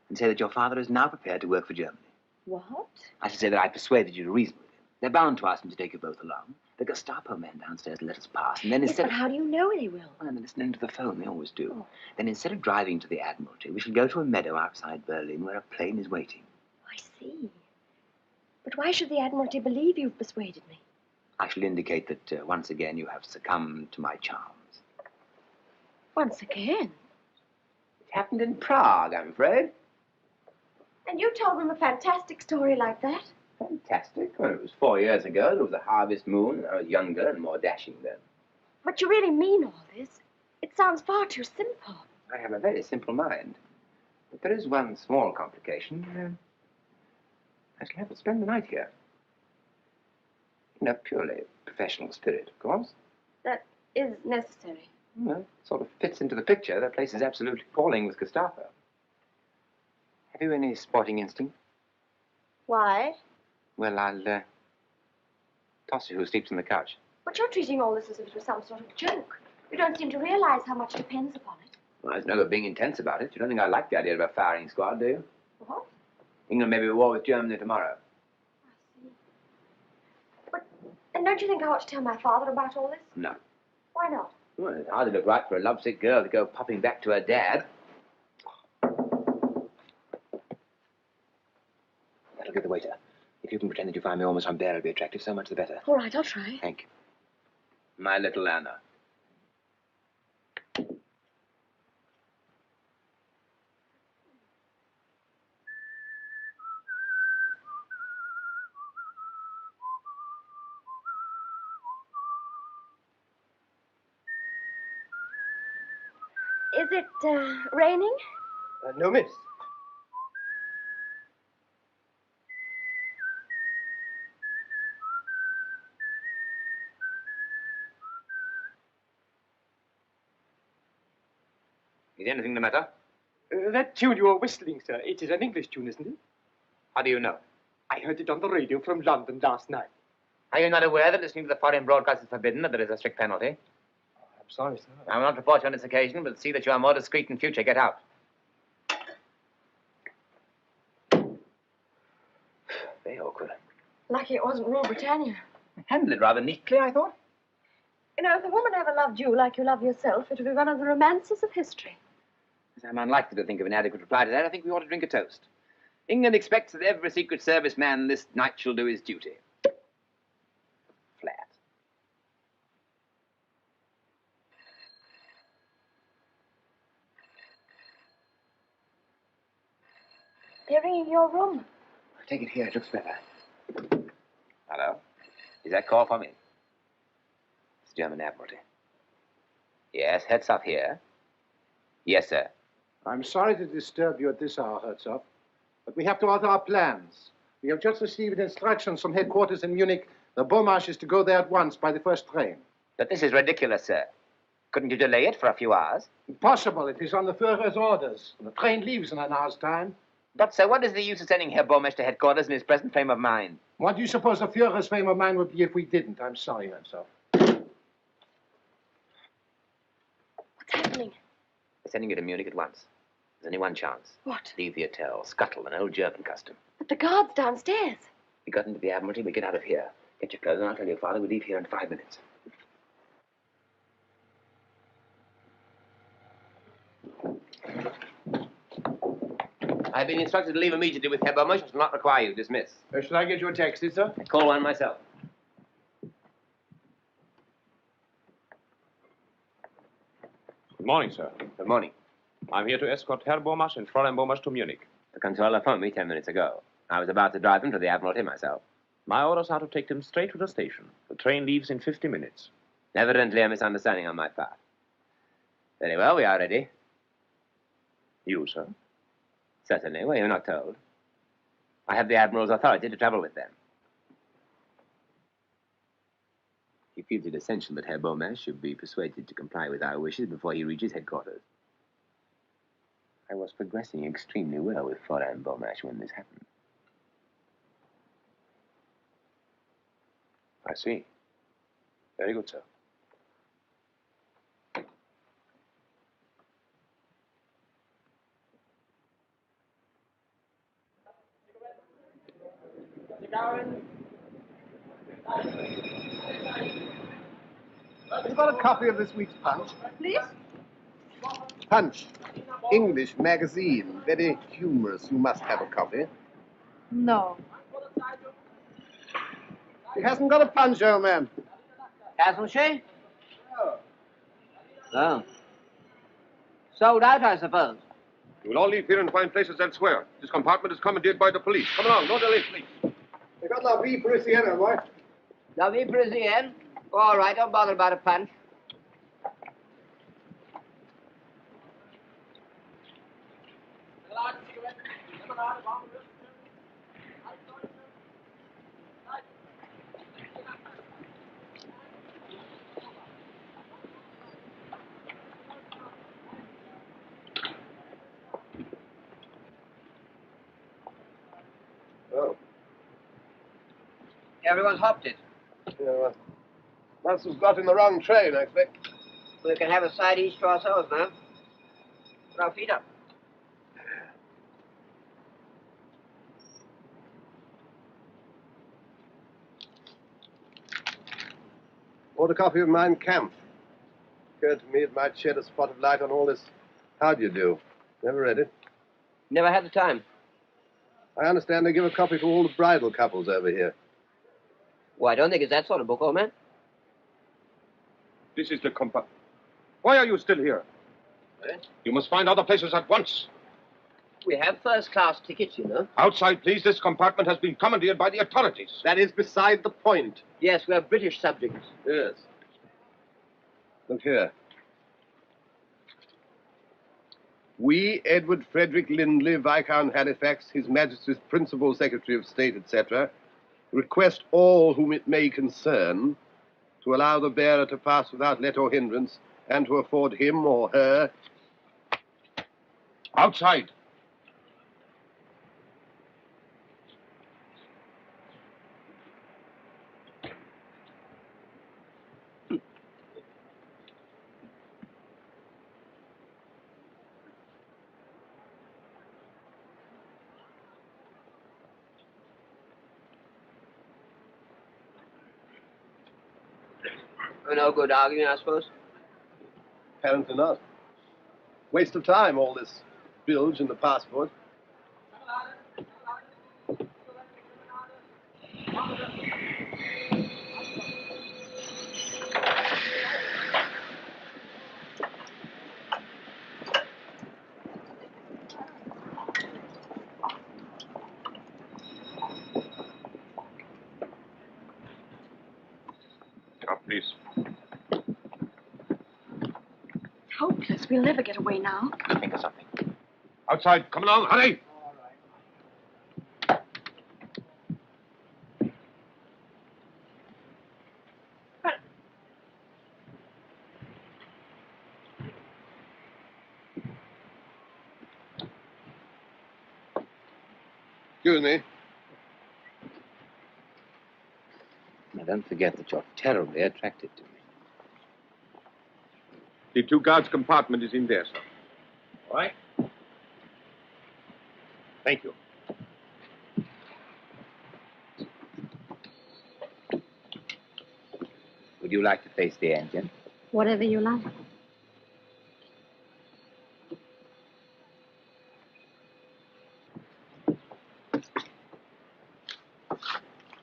and say that your father is now prepared to work for Germany. What? I should say that I persuaded you to reason with him. They're bound to ask him to take you both along. The Gestapo men downstairs let us pass, and then Yes, instead but how do you know they will? Well, they're listening to the phone. They always do. Oh. Then instead of driving to the Admiralty, we shall go to a meadow outside Berlin where a plane is waiting. I see. But why should the Admiralty believe you've persuaded me? I shall indicate that once again you have succumbed to my charms. Once again? It happened in Prague, I'm afraid. And you told them a fantastic story like that? Fantastic. Well, it was 4 years ago. There was a harvest moon. I was younger and more dashing then. But you really mean all this? It sounds far too simple. I have a very simple mind. But there is one small complication. I shall have to spend the night here. In a purely professional spirit, of course. That is necessary. Well, it sort of fits into the picture. The place is absolutely crawling with Gestapo. Have you any sporting instinct? Why? Well, I'll toss you who sleeps on the couch. But you're treating all this as if it was some sort of joke. You don't seem to realize how much depends upon it. Well, there's no being intense about it. You don't think I like the idea of a firing squad, do you? What? England may be at war with Germany tomorrow. And don't you think I ought to tell my father about all this? No. Why not? Well, it hardly look right for a lovesick girl to go popping back to her dad. That'll get the waiter. If you can pretend that you find me almost unbearably attractive, so much the better. All right, I'll try. Thank you. My little Anna. Is it raining? No, miss. Is anything the matter? That tune you are whistling, sir, it is an English tune, isn't it? How do you know? I heard it on the radio from London last night. Are you not aware that listening to the foreign broadcast is forbidden, that there is a strict penalty? I'm sorry, sir. I will not report you on this occasion, but see that you are more discreet in future. Get out. Very awkward. Lucky it wasn't Rule Britannia. Handled it rather neatly, I thought. You know, if a woman ever loved you like you love yourself, it would be one of the romances of history. As I'm unlikely to think of an adequate reply to that, I think we ought to drink a toast. England expects that every Secret Service man this night shall do his duty. Flat. They're ringing your room. Take it here, it looks better. Hello? Is that call for me? It's German Admiralty. Yes, Herzog here. Yes, sir. I'm sorry to disturb you at this hour, Herzog, but we have to alter our plans. We have just received instructions from headquarters in Munich. The Bomasch is to go there at once by the first train. But this is ridiculous, sir. Couldn't you delay it for a few hours? Impossible. It is on the Führer's orders. The train leaves in an hour's time. But, sir, what is the use of sending Herr Bomasch to headquarters in his present frame of mind? What do you suppose the Führer's frame of mind would be if we didn't? I'm sorry, Herzog. What's happening? We're sending you to Munich at once. There's only one chance. What? Leave the hotel, scuttle, an old German custom. But the guard's downstairs. We got into the Admiralty, we get out of here. Get your clothes and I'll tell your father we leave here in 5 minutes. I've been instructed to leave immediately with Herr Bomasch. I shall not require you. Dismiss. Shall I get you a taxi, sir? I call one myself. Good morning, sir. Good morning. I'm here to escort Herr Bomasch and Fräulein Bomasch to Munich. The controller phoned me 10 minutes ago. I was about to drive them to the Admiralty myself. My orders are to take them straight to the station. The train leaves in 50 minutes. Evidently a misunderstanding on my part. Very well, we are ready. You, sir? Certainly. Well, you're not told. I have the Admiral's authority to travel with them. He feels it essential that Herr Bomasch should be persuaded to comply with our wishes before he reaches headquarters. I was progressing extremely well with Fräulein Bomasch when this happened. I see. Very good, sir. Have you got a copy of this week's Punch? Please? Punch. English magazine. Very humorous. You must have a copy. No. He hasn't got a punch, old man. Hasn't she? Oh. Sold out, I suppose. You will all leave here and find places elsewhere. This compartment is commandeered by the police. Come along, no delay, please. They got La Vie Parisienne, boy. La Vie Parisienne? All right, don't bother about a punch. Oh. Everyone's hopped it. Yeah, well, must have got in the wrong train, I expect. We can have a side each to ourselves, ma'am. Put our feet up. Order a copy of Mein Kampf. Occurred to me it might shed a spot of light on all this. How do you do? Never read it. Never had the time. I understand they give a copy to all the bridal couples over here. Well, I don't think it's that sort of book, old man. This is the compartment. Why are you still here? Eh? You must find other places at once. We have first-class tickets, you know. Outside, please. This compartment has been commandeered by the authorities. That is beside the point. Yes, we are British subjects. Yes. Look here. We, Edward Frederick Lindley, Viscount Halifax, His Majesty's Principal Secretary of State, etc., request all whom it may concern to allow the bearer to pass without let or hindrance and to afford him or her... Outside. No good arguing, I suppose. Apparently not. Waste of time, all this bilge in the passport. Please. It's hopeless. We'll never get away now. Think of something. Outside. Come along. Hurry. Excuse me. Now, don't forget that you're terribly attracted to me. The two guards' compartment is in there, sir. All right. Thank you. Would you like to face the engine? Whatever you like.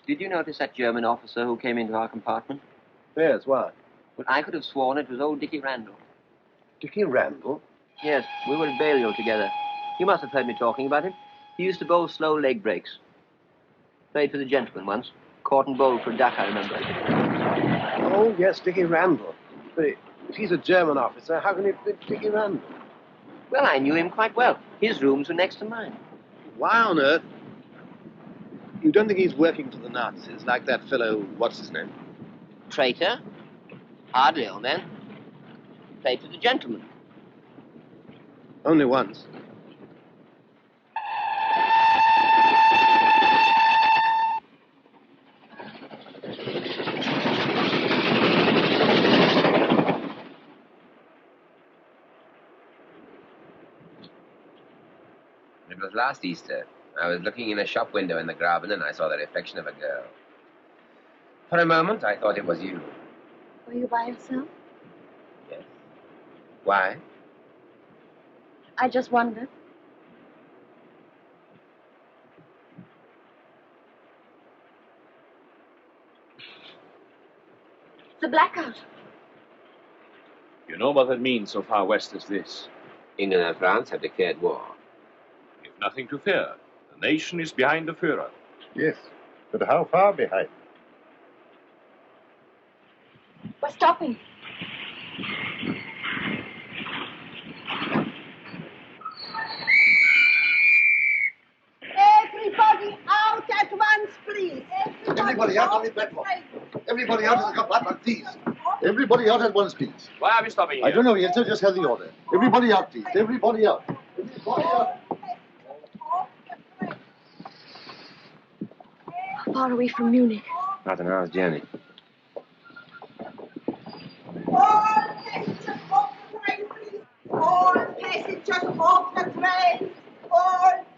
Did you notice that German officer who came into our compartment? Yes, why? Well, I could have sworn it was old Dickie Randall. Dickie Randall? Yes, we were at Balliol together. You must have heard me talking about him. He used to bowl slow leg breaks. Played for the gentleman once. Caught and bowled for a duck, I remember. Oh, yes, Dickie Randall. But if he's a German officer, how can he be Dickie Randall? Well, I knew him quite well. His rooms were next to mine. Why on earth? You don't think he's working for the Nazis, like that fellow, what's his name? Traitor? Hardly, old man. Played for the gentleman. Only once. It was last Easter. I was looking in a shop window in the Graben and I saw the reflection of a girl. For a moment, I thought it was you. Were you by yourself? Yes. Why? I just wondered. It's a blackout. You know what that means so far west as this. England and France have declared war. You've nothing to fear. The nation is behind the Führer. Yes, but how far behind? We're stopping. Everybody out at once, please. Everybody out on the platform. Everybody out of the compartment, please. Everybody out at once, please. Why are we stopping here? I don't know yet, sir. Just have the order. Everybody out, please. Everybody out. Everybody out. How far away from Munich? Not an hour's journey. All passengers off the train. All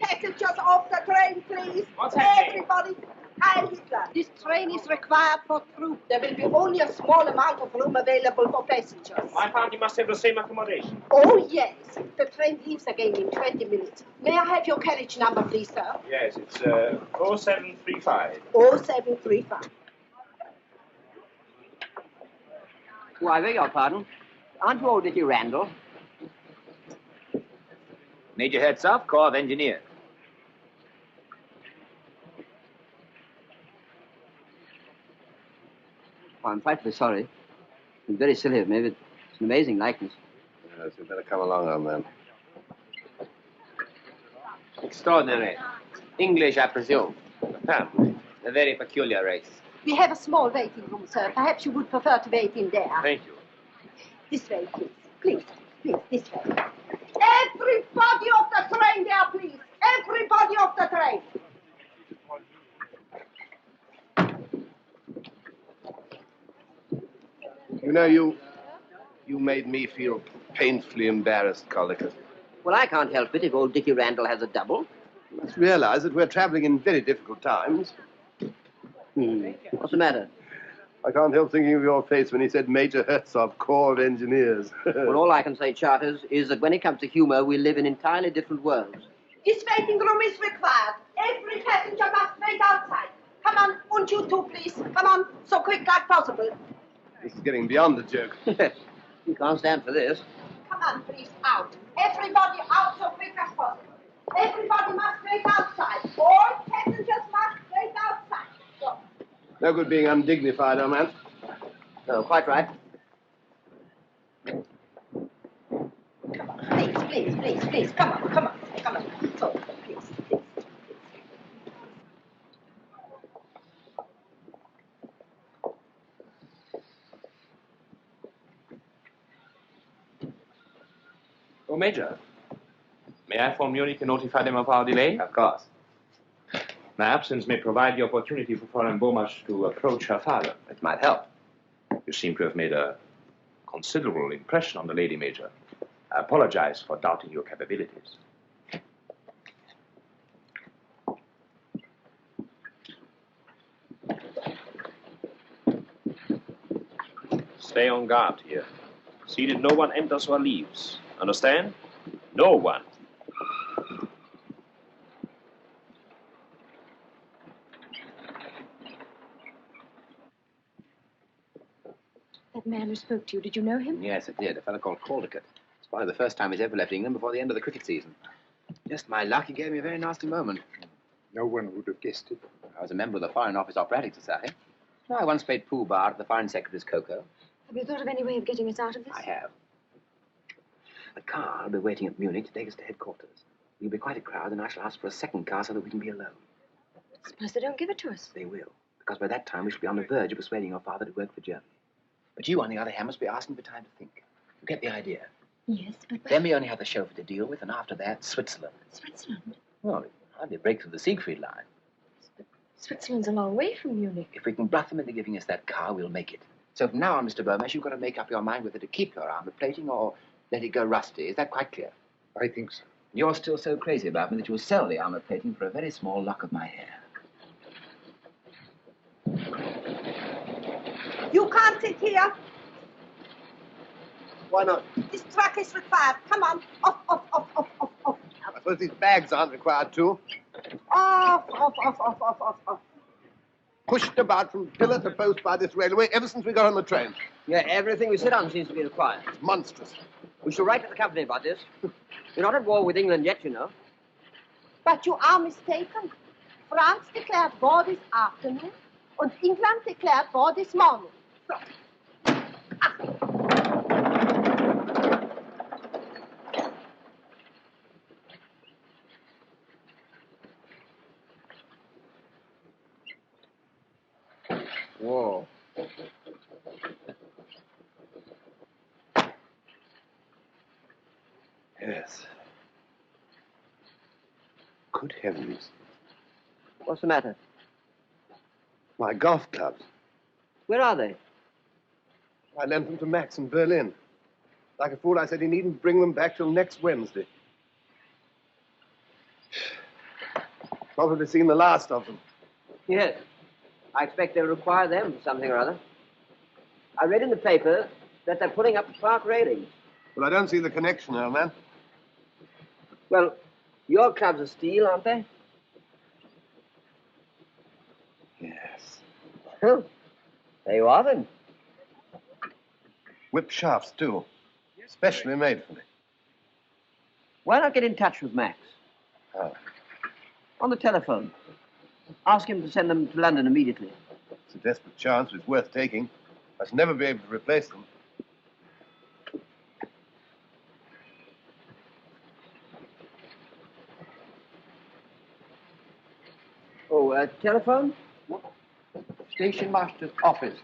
passengers off the train, please. What's happening? Everybody. Heil Hitler. This train is required for troops. There will be only a small amount of room available for passengers. My party must have the same accommodation. Oh, yes. The train leaves again in 20 minutes. May I have your carriage number, please, sir? Yes, it's 0735. 0735. Why, beg your pardon. Aren't you old Dickie Randall? Major Herzog, Corps of Engineers. Oh, I'm frightfully sorry. I'm very silly of me, but it's an amazing likeness. Yes, you'd better come along, old man. Extraordinary. English, I presume. Apparently. A very peculiar race. We have a small waiting room, sir. Perhaps you would prefer to wait in there. Thank you. This way, please. Please, please, this way. Everybody off the train there, please. Everybody off the train. You know, you made me feel painfully embarrassed, Collicutt. Well, I can't help it if old Dickie Randall has a double. You must realize that we're traveling in very difficult times. What's the matter? I can't help thinking of your face when he said Major Herzog, Corps of Engineers. Well, all I can say, Charters, is that when it comes to humor, we live in entirely different worlds. This waiting room is required. Every passenger must wait outside. Come on, and you too, please. Come on, so quick like possible. This is getting beyond the joke. You can't stand for this. Come on, please, out. Everybody out so quick as possible. Everybody must wait outside. All passengers must wait outside. So. No good being undignified, old man. No, quite right. Come on, please. Come on. So, please. Oh, Major. May I phone Munich and notify them of our delay? Of course. My absence may provide the opportunity for Fräulein Bomasch to approach her father. It might help. You seem to have made a considerable impression on the lady, Major. I apologize for doubting your capabilities. Stay on guard here. See that no one enters or leaves. Understand? No one. That man who spoke to you, did you know him? Yes, it did. A fellow called Caldicott. It's probably the first time he's ever left England before the end of the cricket season. Just my luck, he gave me a very nasty moment. No one would have guessed it. I was a member of the Foreign Office Operatic Society. I once played pool bar at the Foreign Secretary's cocoa. Have you thought of any way of getting us out of this? I have. The car will be waiting at Munich to take us to headquarters. There'll be quite a crowd, and I shall ask for a second car so that we can be alone. Suppose they don't give it to us. They will, because by that time we shall be on the verge of persuading your father to work for Germany. But you, on the other hand, must be asking for time to think. You get the idea? Yes, but... Then we only have the chauffeur to deal with, and after that, Switzerland. Switzerland? Well, we can hardly break through the Siegfried line. But Switzerland's a long way from Munich. If we can bluff them into giving us that car, we'll make it. So from now on, Mr. Bomasch, you've got to make up your mind whether to keep your armor plating or let it go rusty. Is that quite clear? I think so. You're still so crazy about me that you'll sell the armor plating for a very small lock of my hair. You can't sit here. Why not? This truck is required. Come on. Off. I suppose these bags aren't required too. Off. Pushed about from pillar to post by this railway ever since we got on the train. Yeah, everything we sit on seems to be required. It's monstrous. We shall write to the company about this. We're not at war with England yet, you know. But you are mistaken. France declared war this afternoon, and England declared war this morning. So. Whoa. Yes. Good heavens. What's the matter? My golf clubs. Where are they? I lent them to Max in Berlin. Like a fool, I said he needn't bring them back till next Wednesday. Probably seen the last of them. Yes. I expect they'll require them for something or other. I read in the paper that they're putting up the park railings. Well, I don't see the connection, old man. Well, your clubs are steel, aren't they? Yes. Huh. There you are, then. Whip shafts, too. Specially made for me. Why not get in touch with Max? How? On the telephone. Ask him to send them to London immediately. It's a desperate chance, but it's worth taking. I shall never be able to replace them. Oh, telephone? Station master's office.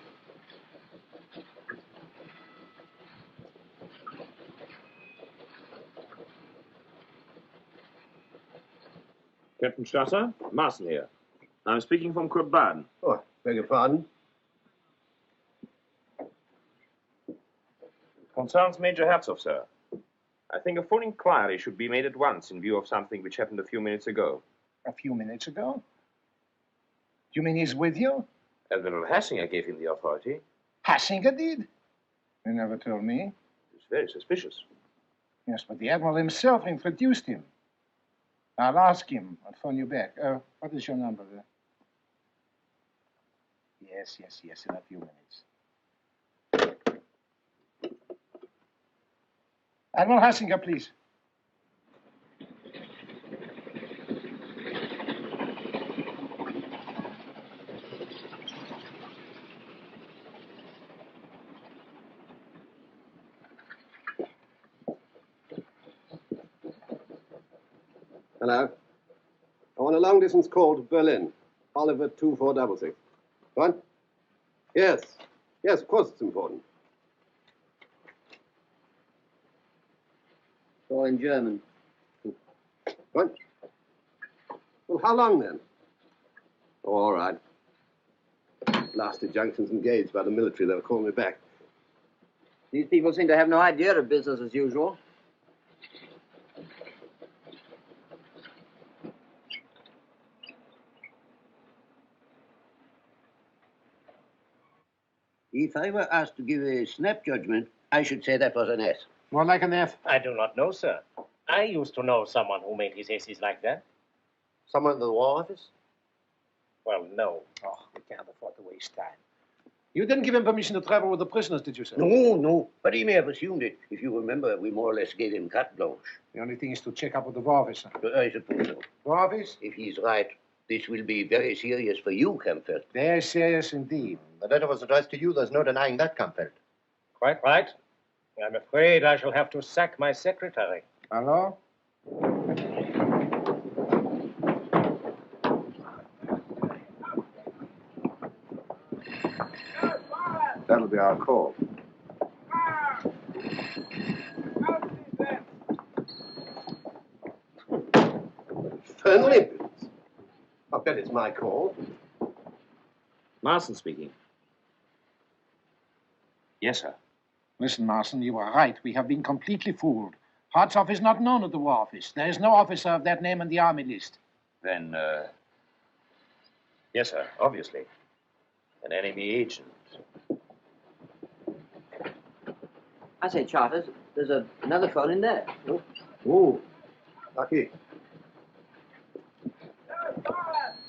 Captain Strasser, Marsen here. I'm speaking from Kurt Baden. Oh, beg your pardon. Concerns Major Herzog, sir. I think a full inquiry should be made at once in view of something which happened a few minutes ago. A few minutes ago? You mean he's with you? Admiral Hassinger gave him the authority. Hassinger did? You never told me. It's very suspicious. Yes, but the Admiral himself introduced him. I'll ask him. I'll phone you back. What is your number? Yes, in a few minutes. Admiral Hassinger, please. Hello. I want a long-distance call to Berlin. Oliver 2466. What? Yes. Yes, of course it's important. Or in German. What? Well, how long then? Oh, all right. Blasted junction's engaged by the military. They'll call me back. These people seem to have no idea of business as usual. If I were asked to give a snap judgment, I should say that was an S. More like an F. I do not know, sir. I used to know someone who made his S's like that. Someone in the War Office? Well, no. Oh, we can't afford to waste time. You didn't give him permission to travel with the prisoners, did you, sir? No, no. But he may have assumed it. If you remember, we more or less gave him carte blanche. The only thing is to check up with the war officer. I suppose so. War office? If he's right, this will be very serious for you, Campbell. Very serious indeed. The letter was addressed to you. There's no denying that, Campbell. Quite right. I'm afraid I shall have to sack my secretary. Hello? That'll be our call. Infernal impudence. I bet it's my call. Marsen speaking. Yes, sir. Listen, Marsen, you were right. We have been completely fooled. Hartzoff is not known at the War Office. There is no officer of that name on the army list. Then, yes, sir, obviously. An enemy agent. I say, Charters, there's another phone in there. Oh, lucky.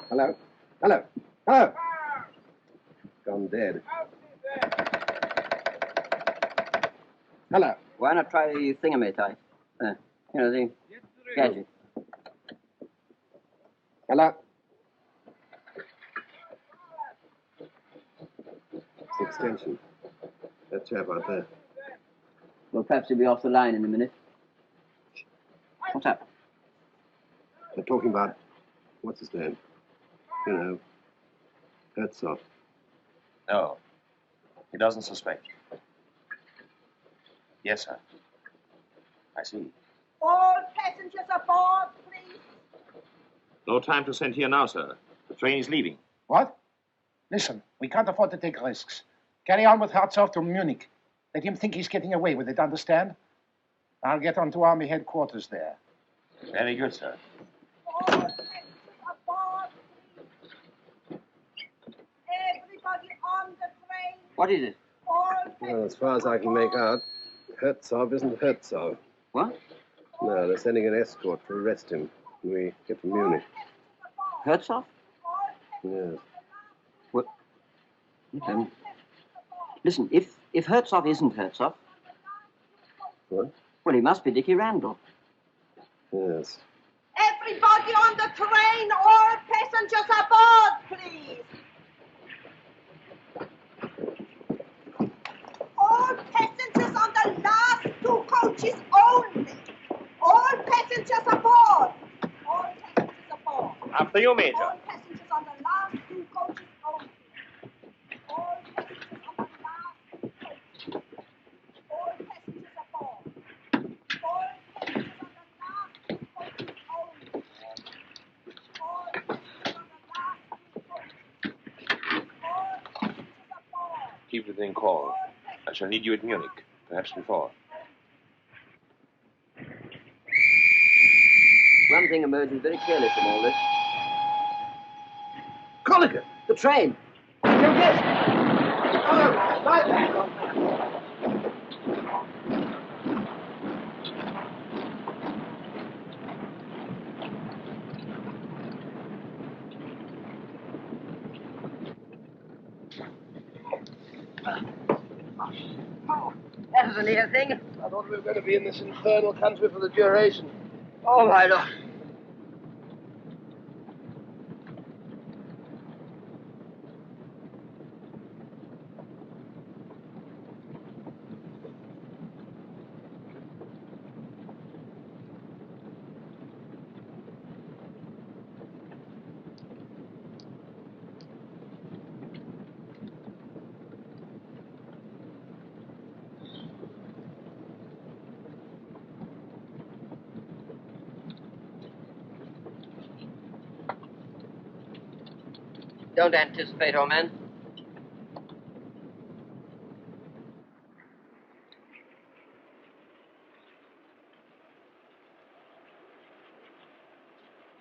Hello? Hello? Hello? Gone dead. Hello? Why not try the thingamate? You know, the gadget. Hello? It's the extension. That chap out there. Well, perhaps he'll be off the line in a minute. What's up? They're talking about, what's his name? You know, Herzog. No, he doesn't suspect. Yes, sir. I see. All passengers aboard, please. No time to send here now, sir. The train is leaving. What? Listen, we can't afford to take risks. Carry on with Hartzoff to Munich. Let him think he's getting away with it, understand? I'll get on to Army headquarters there. Very good, sir. All passengers aboard, please. Everybody on the train. What is it? All Well, as far as I can make out, Herzog isn't Herzog. What? No, they're sending an escort to arrest him when we get to Munich. Herzog? Yes. What? Okay. Listen, if Herzog isn't Herzog, What? well, he must be Dickie Randall. Yes. Everybody on the train, all passengers aboard, please. All passengers on the last two coaches only. All passengers aboard. All passengers aboard. After you, Major. All passengers on the last two coaches only. All passengers on the last two coaches. All passengers aboard. All passengers on the last two coaches only. All passengers on the last two coaches. All passengers aboard. Keep within call. I shall need you at Munich, perhaps before. One thing emerges very clearly from all this. Colligan! The train! That was a near thing. I thought we were going to be in this infernal country for the duration. Oh, my Lord. Don't anticipate, old man.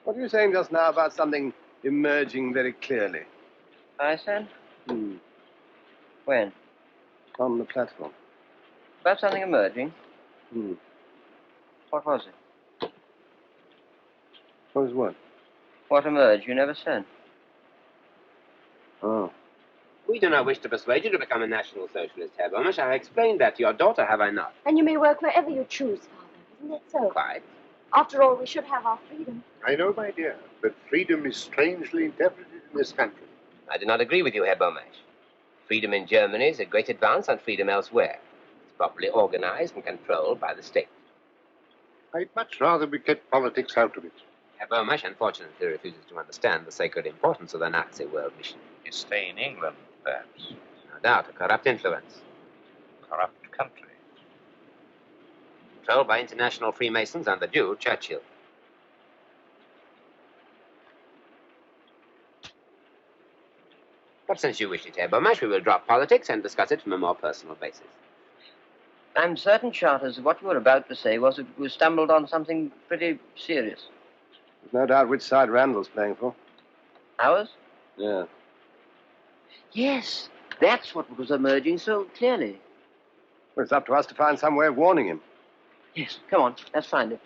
What were you saying just now about something emerging very clearly? I said? When? On the platform. About something emerging? What was it? What was what? What emerged? You never said. Oh. We do not wish to persuade you to become a National Socialist, Herr Bomasch. I have explained that to your daughter, have I not? And you may work wherever you choose, Father. Isn't that so? Quite. After all, we should have our freedom. I know, my dear, but freedom is strangely interpreted in this country. I do not agree with you, Herr Bomasch. Freedom in Germany is a great advance on freedom elsewhere. It's properly organized and controlled by the state. I'd much rather we kept politics out of it. Herr Bomasch unfortunately refuses to understand the sacred importance of the Nazi world mission. You stay in England, perhaps. No doubt, a corrupt influence. Corrupt country. Controlled by international Freemasons and the Jew, Churchill. But since you wish it, Herr Bomasch, we will drop politics and discuss it from a more personal basis. I'm certain, Charters, what you were about to say was that we stumbled on something pretty serious. There's no doubt which side Randall's playing for. Ours? Yeah. Yes, that's what was emerging so clearly. Well, it's up to us to find some way of warning him. Yes, come on, let's find it.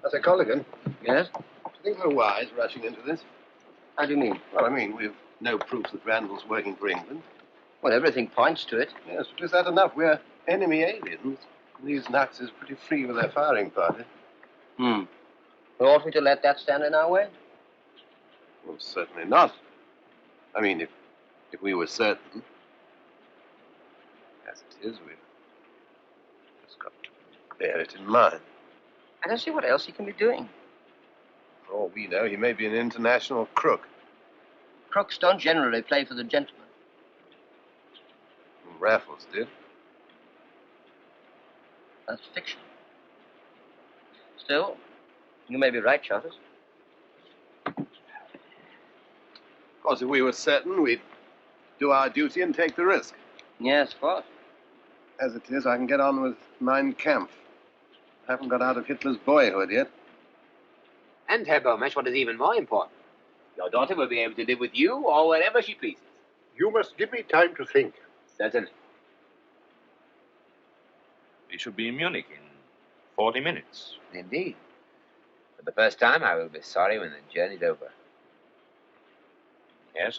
I say, Colligan. Yes? Do you think we're wise rushing into this? How do you mean? Well, I mean, we've no proof that Randall's working for England. Well, everything points to it. Yes, but is that enough? We're enemy aliens. These Nazis are pretty free with their firing party. Well, ought we to let that stand in our way? Well, certainly not. I mean, if we were certain, as it is, we've just got to bear it in mind. I don't see what else he can be doing. For all we know, he may be an international crook. Crooks don't generally play for the gentleman. Raffles did. That's fiction. Still, you may be right, Charters. Of course, if we were certain, we'd do our duty and take the risk. Yes, of course. As it is, I can get on with Mein Kampf. I haven't got out of Hitler's boyhood yet. And, Herr Bomasch, what is even more important, your daughter will be able to live with you or wherever she pleases. You must give me time to think. Certainly. We should be in Munich in 40 minutes. Indeed. For the first time, I will be sorry when the journey's over. Yes,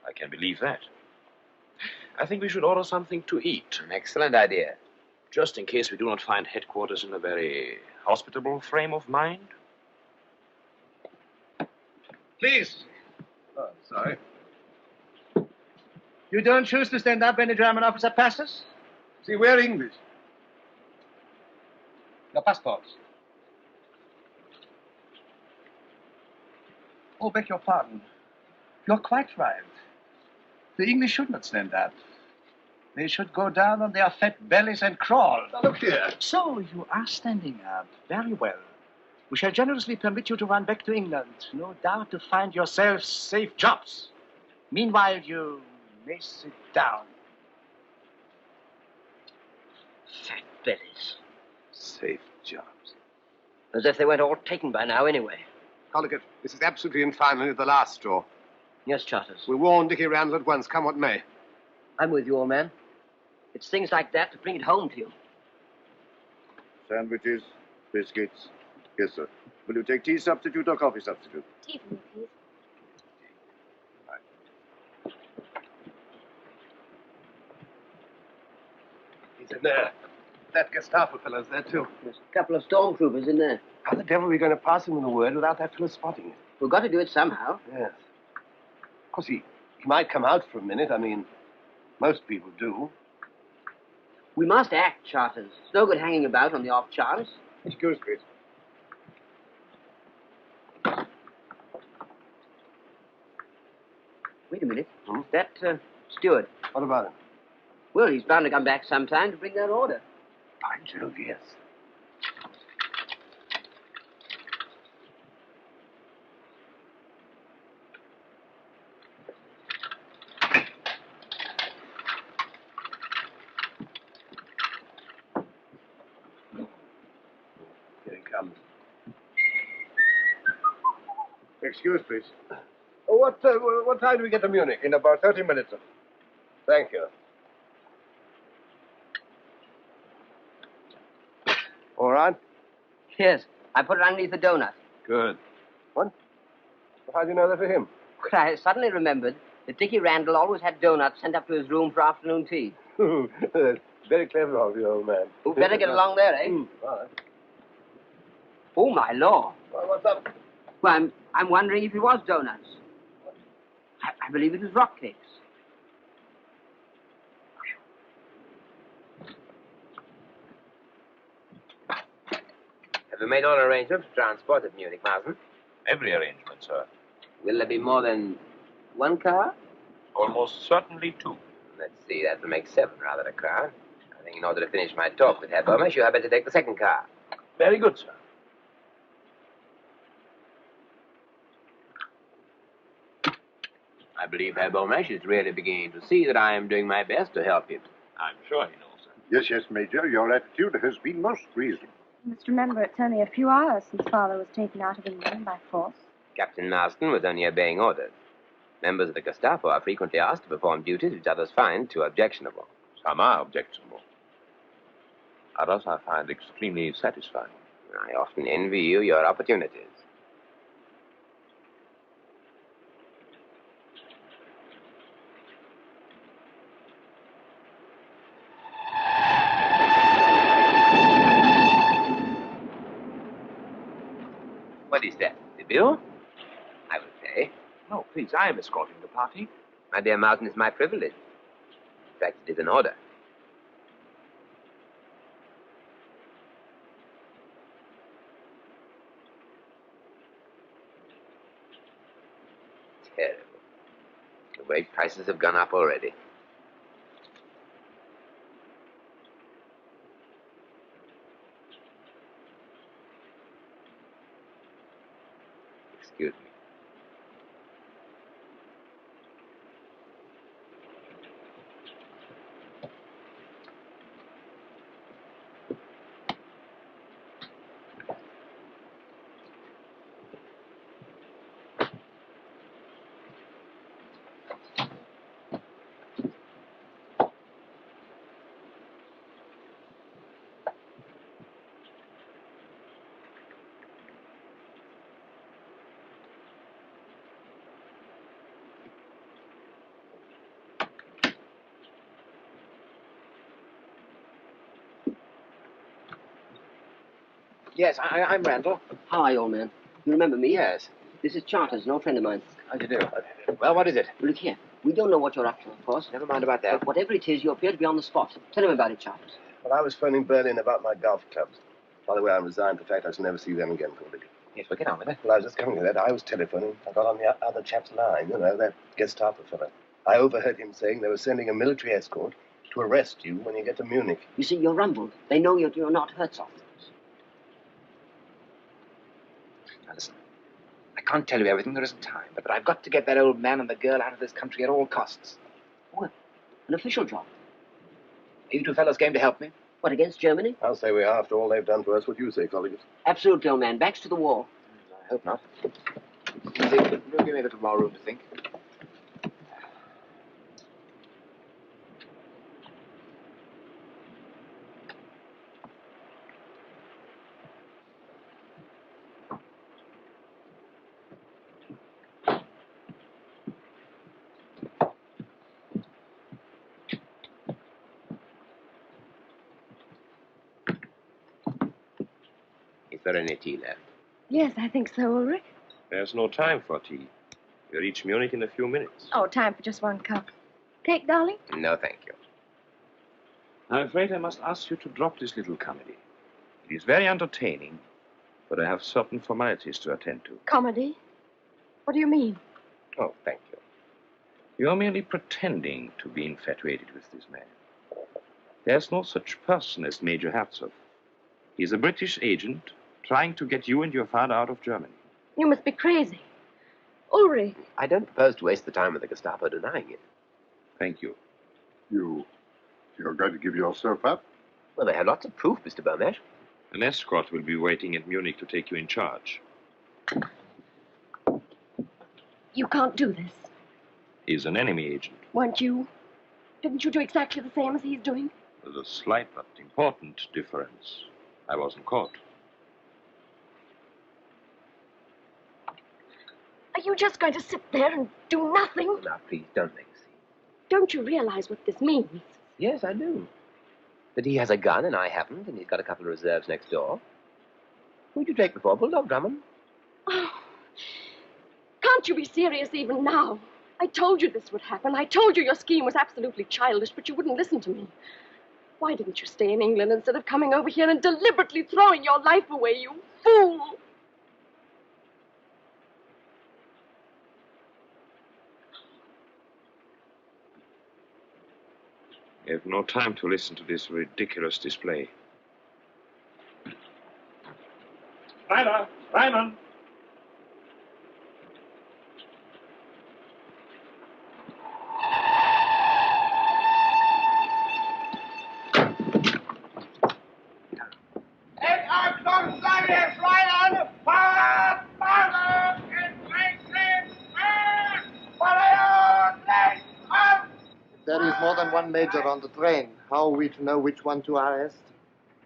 I can believe that. I think we should order something to eat. An excellent idea. Just in case we do not find headquarters in a very hospitable frame of mind. Please. Oh, sorry. You don't choose to stand up when a German officer passes? See, we're English. Your passports. Oh, beg your pardon. You're quite right. The English should not stand up. They should go down on their fat bellies and crawl. Now, look here. So you are standing up. Very well. We shall generously permit you to run back to England. No doubt to find yourselves safe jobs. Meanwhile, you may sit down. Fat bellies. Safe jobs. As if they weren't all taken by now anyway. Colligan, this is absolutely and finally the last straw. Yes, Charters. We warn Dickie Randall at once, come what may. I'm with you, old man. It's things like that that bring it home to you. Sandwiches, biscuits. Yes, sir. Will you take tea substitute or coffee substitute? Tea for me, please. He's in there. That Gestapo fellow's there, too. There's a couple of stormtroopers in there. How the devil are we going to pass him the word without that fellow spotting it? We've got to do it somehow. Yes. Of course, he might come out for a minute. I mean, most people do. We must act, Charters. It's no good hanging about on the off chance. Excuse me. Wait a minute. That steward. What about him? Well, he's bound to come back sometime to bring that order. By Jove, yes. Here he comes. Excuse, please. What time do we get to Munich? In about 30 minutes, sir. Thank you. All right? Yes. I put it underneath the donut. Good. What? How do you know that for him? Well, I suddenly remembered that Dickie Randall always had donuts sent up to his room for afternoon tea. That's very clever of you, old man. Who'd better get along there, eh? Right. Oh, my Lord. Well, what's up? Well, I'm wondering if it was donuts. I believe it was rock cakes. Have you made all arrangements to transport at Munich, Marsen? Every arrangement, sir. Will there be more than one car? Almost certainly 2. Let's see, that will make 7 rather than a car. I think in order to finish my talk with Herr Bomasch, you had better take the second car. Very good, sir. I believe Herr Bomasch is really beginning to see that I am doing my best to help him. I'm sure he knows, sir. Yes, yes, Major. Your attitude has been most reasonable. You must remember it's only a few hours since Father was taken out of England by force. Captain Marsen was only obeying orders. Members of the Gestapo are frequently asked to perform duties which others find too objectionable. Some are objectionable. Others I find extremely satisfying. I often envy you your opportunities. What is that? The bill? I will pay. No, please, I am escorting the party. My dear Martin, it's my privilege. In fact, it is an order. Terrible. The way prices have gone up already. Excuse me. Yes, I'm Randall. How are you, old man? You remember me? Yes. This is Charters, an old friend of mine. How do you do? Well, what is it? Look here. We don't know what you're up to, of course. Never mind about that. But whatever it is, you appear to be on the spot. Tell him about it, Charters. Well, I was phoning Berlin about my golf clubs. By the way, I resigned. The fact I shall never see them again, Cordy. Yes, well, get on with it. Well, I was just coming to that. I was telephoning. I got on the other chap's line, you know, that Gestapo fellow. I overheard him saying they were sending a military escort to arrest you when you get to Munich. You see, you're rumbled. They know you're not Herzog. Now, listen. I can't tell you everything. There isn't time. But I've got to get that old man and the girl out of this country at all costs. What? An official job? Are you two fellows game to help me? What, against Germany? I'll say we are, after all they've done to us. What do you say, colleagues? Absolutely, old man. Backs to the wall. I hope not. Give me a little more room to think. Is there any tea left? Yes, I think so, Ulrich. There's no time for tea. We reach Munich in a few minutes. Oh, time for just one cup. Cake, darling? No, thank you. I'm afraid I must ask you to drop this little comedy. It is very entertaining, but I have certain formalities to attend to. Comedy? What do you mean? Oh, thank you. You're merely pretending to be infatuated with this man. There's no such person as Major Herzog. He's a British agent trying to get you and your father out of Germany. You must be crazy. Ulrich. I don't propose to waste the time with the Gestapo denying it. Thank you. You're going to give yourself up? Well, they have lots of proof, Mr. Bomasch. An escort will be waiting at Munich to take you in charge. You can't do this. He's an enemy agent. Weren't you? Didn't you do exactly the same as he's doing? There's a slight but important difference. I wasn't caught. Are you just going to sit there and do nothing? Now, please, don't make a scene. Don't you realize what this means? Yes, I do. That he has a gun and I haven't, and he's got a couple of reserves next door. Who'd you take before, Bulldog Drummond? Oh, can't you be serious even now? I told you this would happen. I told you your scheme was absolutely childish, but you wouldn't listen to me. Why didn't you stay in England instead of coming over here and deliberately throwing your life away, you fool? I have no time to listen to this ridiculous display. Ryder! Ryman! There is more than one major on the train. How are we to know which one to arrest?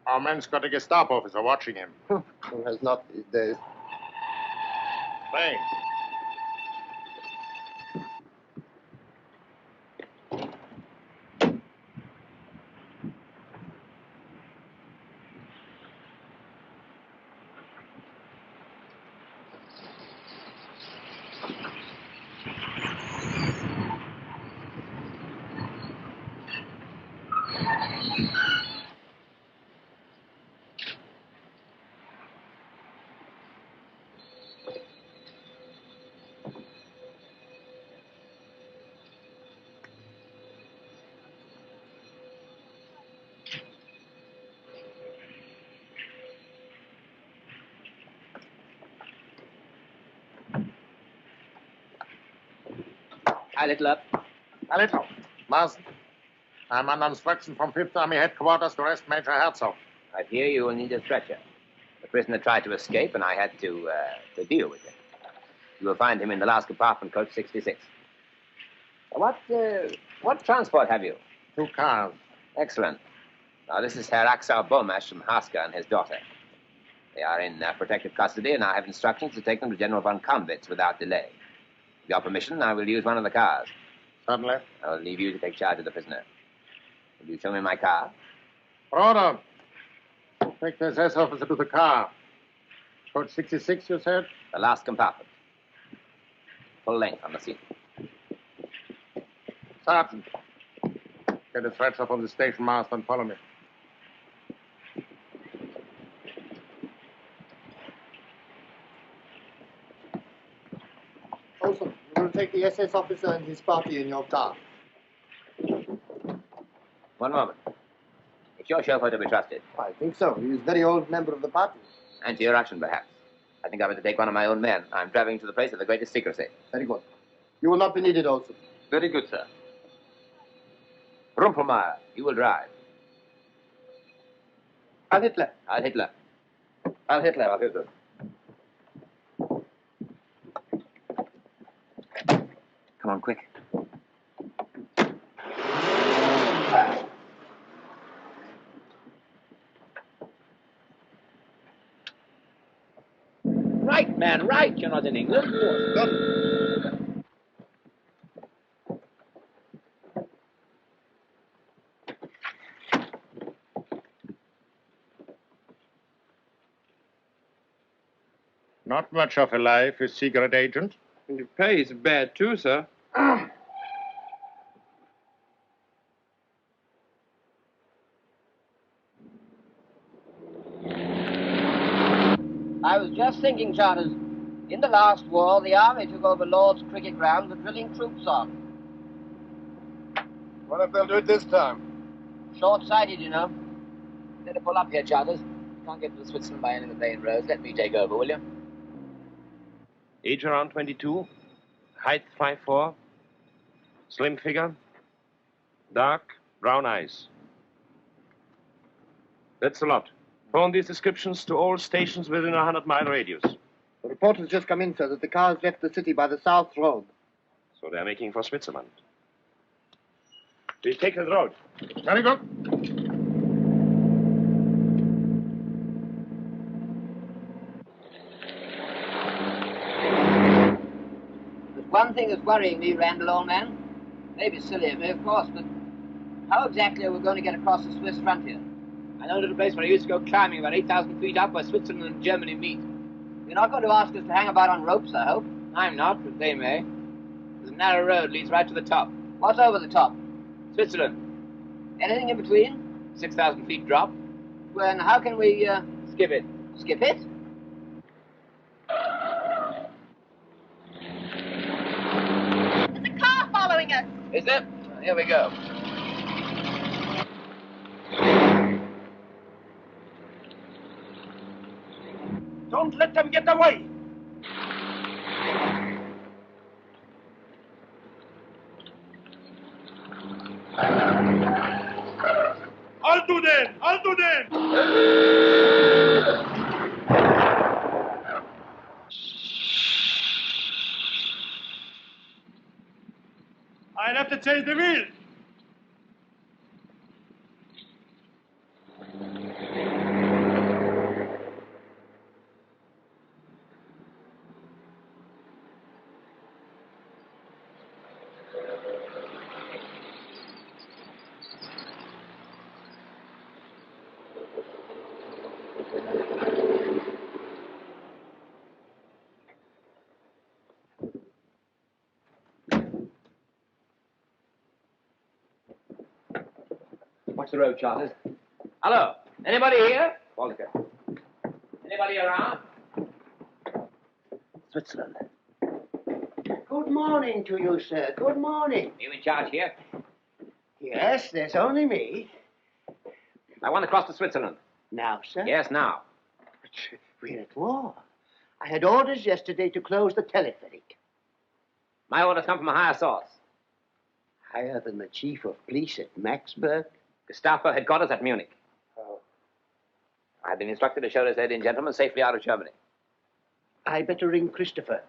Our man's got a Gestapo officer watching him. Who has not these days? Thanks. Hi, little up. A little. Marsen, I'm under instruction from 5th Army headquarters to arrest Major Herzog. I fear you will need a stretcher. The prisoner tried to escape, and I had to deal with him. You will find him in the last compartment, coach 66. What transport have you? 2 cars. Excellent. Now, this is Herr Axel Bomasch from Haska and his daughter. They are in protective custody, and I have instructions to take them to General von Kampwitz without delay. With your permission, I will use one of the cars. Certainly. I will leave you to take charge of the prisoner. Will you show me my car? Order. Take the SS officer to the car. Coach 66, you said? The last compartment. Full length on the seat. Sergeant, get a stretcher from the station master and follow me. Also, we will take the SS officer and his party in your car. One moment. It's your chauffeur to be trusted. I think so. He is a very old member of the party. Anti-Russian, perhaps. I think I better take one of my own men. I'm traveling to the place of the greatest secrecy. Very good. You will not be needed also. Very good, sir. Rumpelmeyer, you will drive. Al Hitler. Al Hitler. Al Hitler. Al Hitler. Come on, quick. Right, man, right. You're not in England. Not much of a life, a secret agent. And your pay is bad, too, sir. I was just thinking, Charters, in the last war, the army took over Lord's cricket ground for drilling troops on. What if they'll do it this time? Short-sighted, you know. Better pull up here, Charters. Can't get to Switzerland by any of the main roads. Let me take over, will you? Age around 22. Height 5'4". Slim figure. Dark brown eyes. That's a lot. Phone these descriptions to all stations within a 100-mile radius. The report has just come in, sir, that the car has left the city by the South Road. So they're making for Switzerland. Please take the road. Very good. One thing is worrying me, Randall, old man. Maybe silly of me, of course, but how exactly are we going to get across the Swiss frontier? I know a little place where I used to go climbing about 8,000 feet up where Switzerland and Germany meet. You're not going to ask us to hang about on ropes, I hope? I'm not, but they may. There's a narrow road leads right to the top. What's over the top? Switzerland. Anything in between? 6,000 feet drop. Well, and how can we, Skip it. Skip it? There's a car following us. Is there? Here we go. Don't let them get away. I'll do them! I'll do them! I'll have to change the wheel. Watch the road, Charles. Hello. Anybody here? Walter. Anybody around? Switzerland. Good morning to you, sir. Good morning. You in charge here? Yes, there's only me. I want to cross to Switzerland. Now, sir? Yes, now. But we're at war. I had orders yesterday to close the telepheric. My orders come from a higher source. Higher than the chief of police at Maxburg? Gestapo headquarters at Munich. Oh. I've been instructed to show this Indian gentleman safely out of Germany. I better ring Christopher.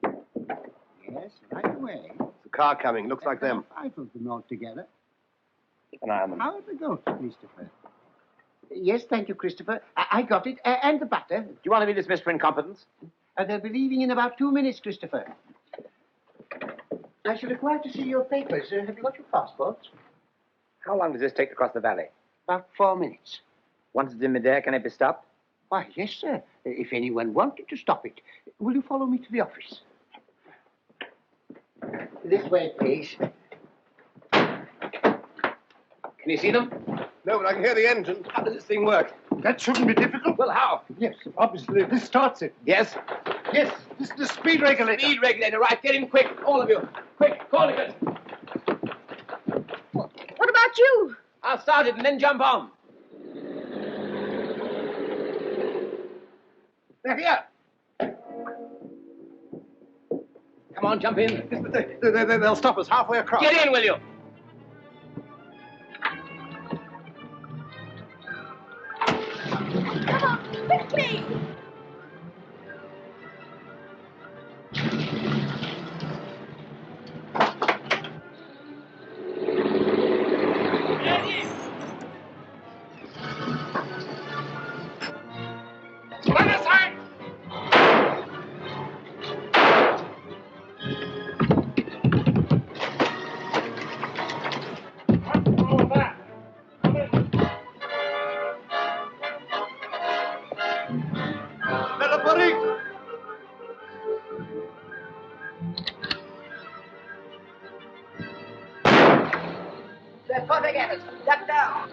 Yes, right away. There's a car coming. Looks like them. 5 of them altogether. Keep an eye on them. How are the goats, Christopher? Yes, thank you, Christopher. I got it. And the butter. Do you want to be dismissed for incompetence? They'll be leaving in about 2 minutes, Christopher. I shall require to see your papers. Have you got your passports? How long does this take to cross the valley? About 4 minutes. Once it's in midair, can it be stopped? Why, yes, sir. If anyone wanted to stop it. Will you follow me to the office? This way, please. Can you see them? No, but I can hear the engine. How does this thing work? That shouldn't be difficult. Well, how? Yes, obviously. This starts it. Yes? Yes, this is the speed regulator. Speed regulator, right. Get in quick, all of you. Quick, call it. What about you? I'll start it and then jump on. They're here. Come on, jump in. They'll stop us halfway across. Get in, will you? Come on, quickly! Run aside! They're puffing at us. Duck down.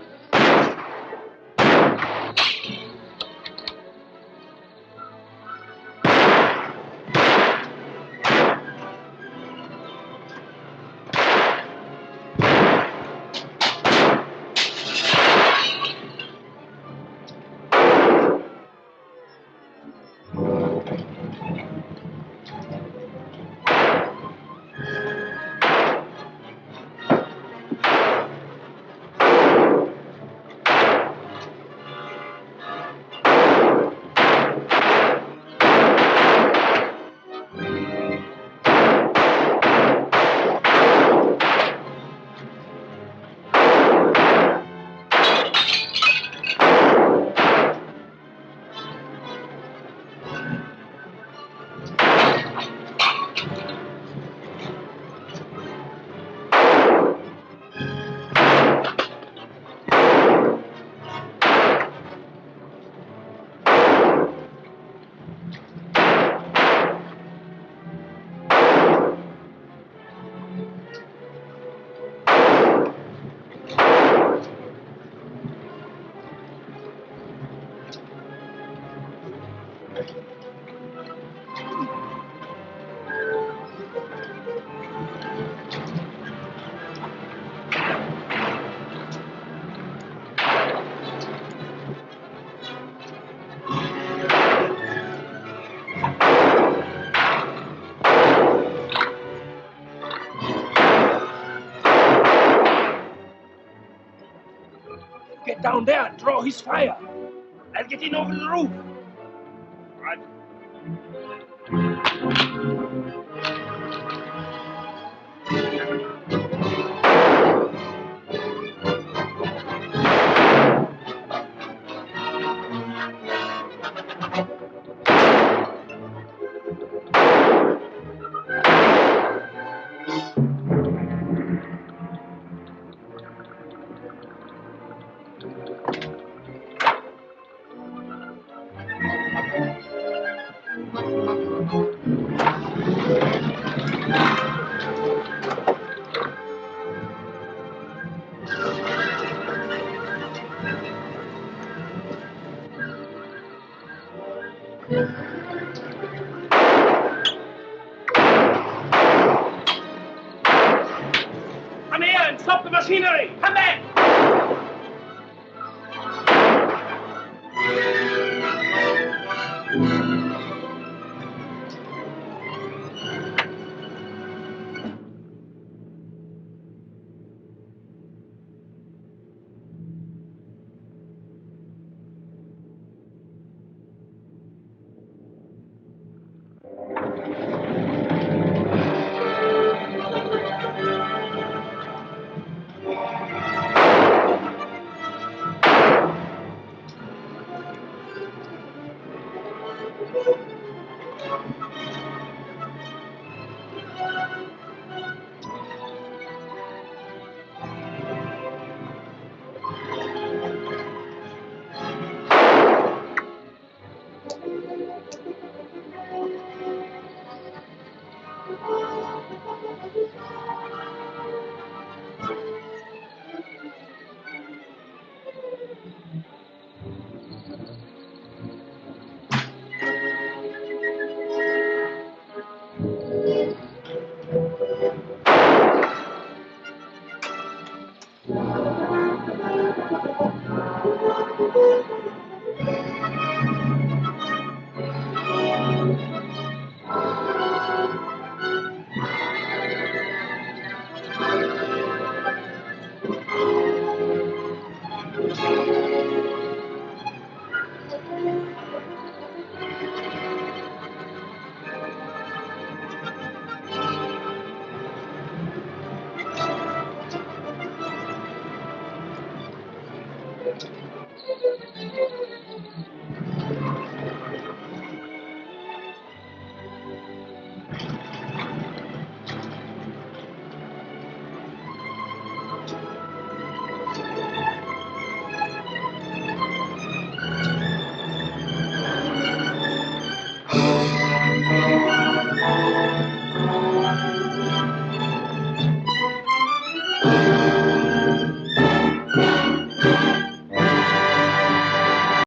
down there and draw his fire. I'll get in over the roof. Right. Come here and stop the machinery! Come back!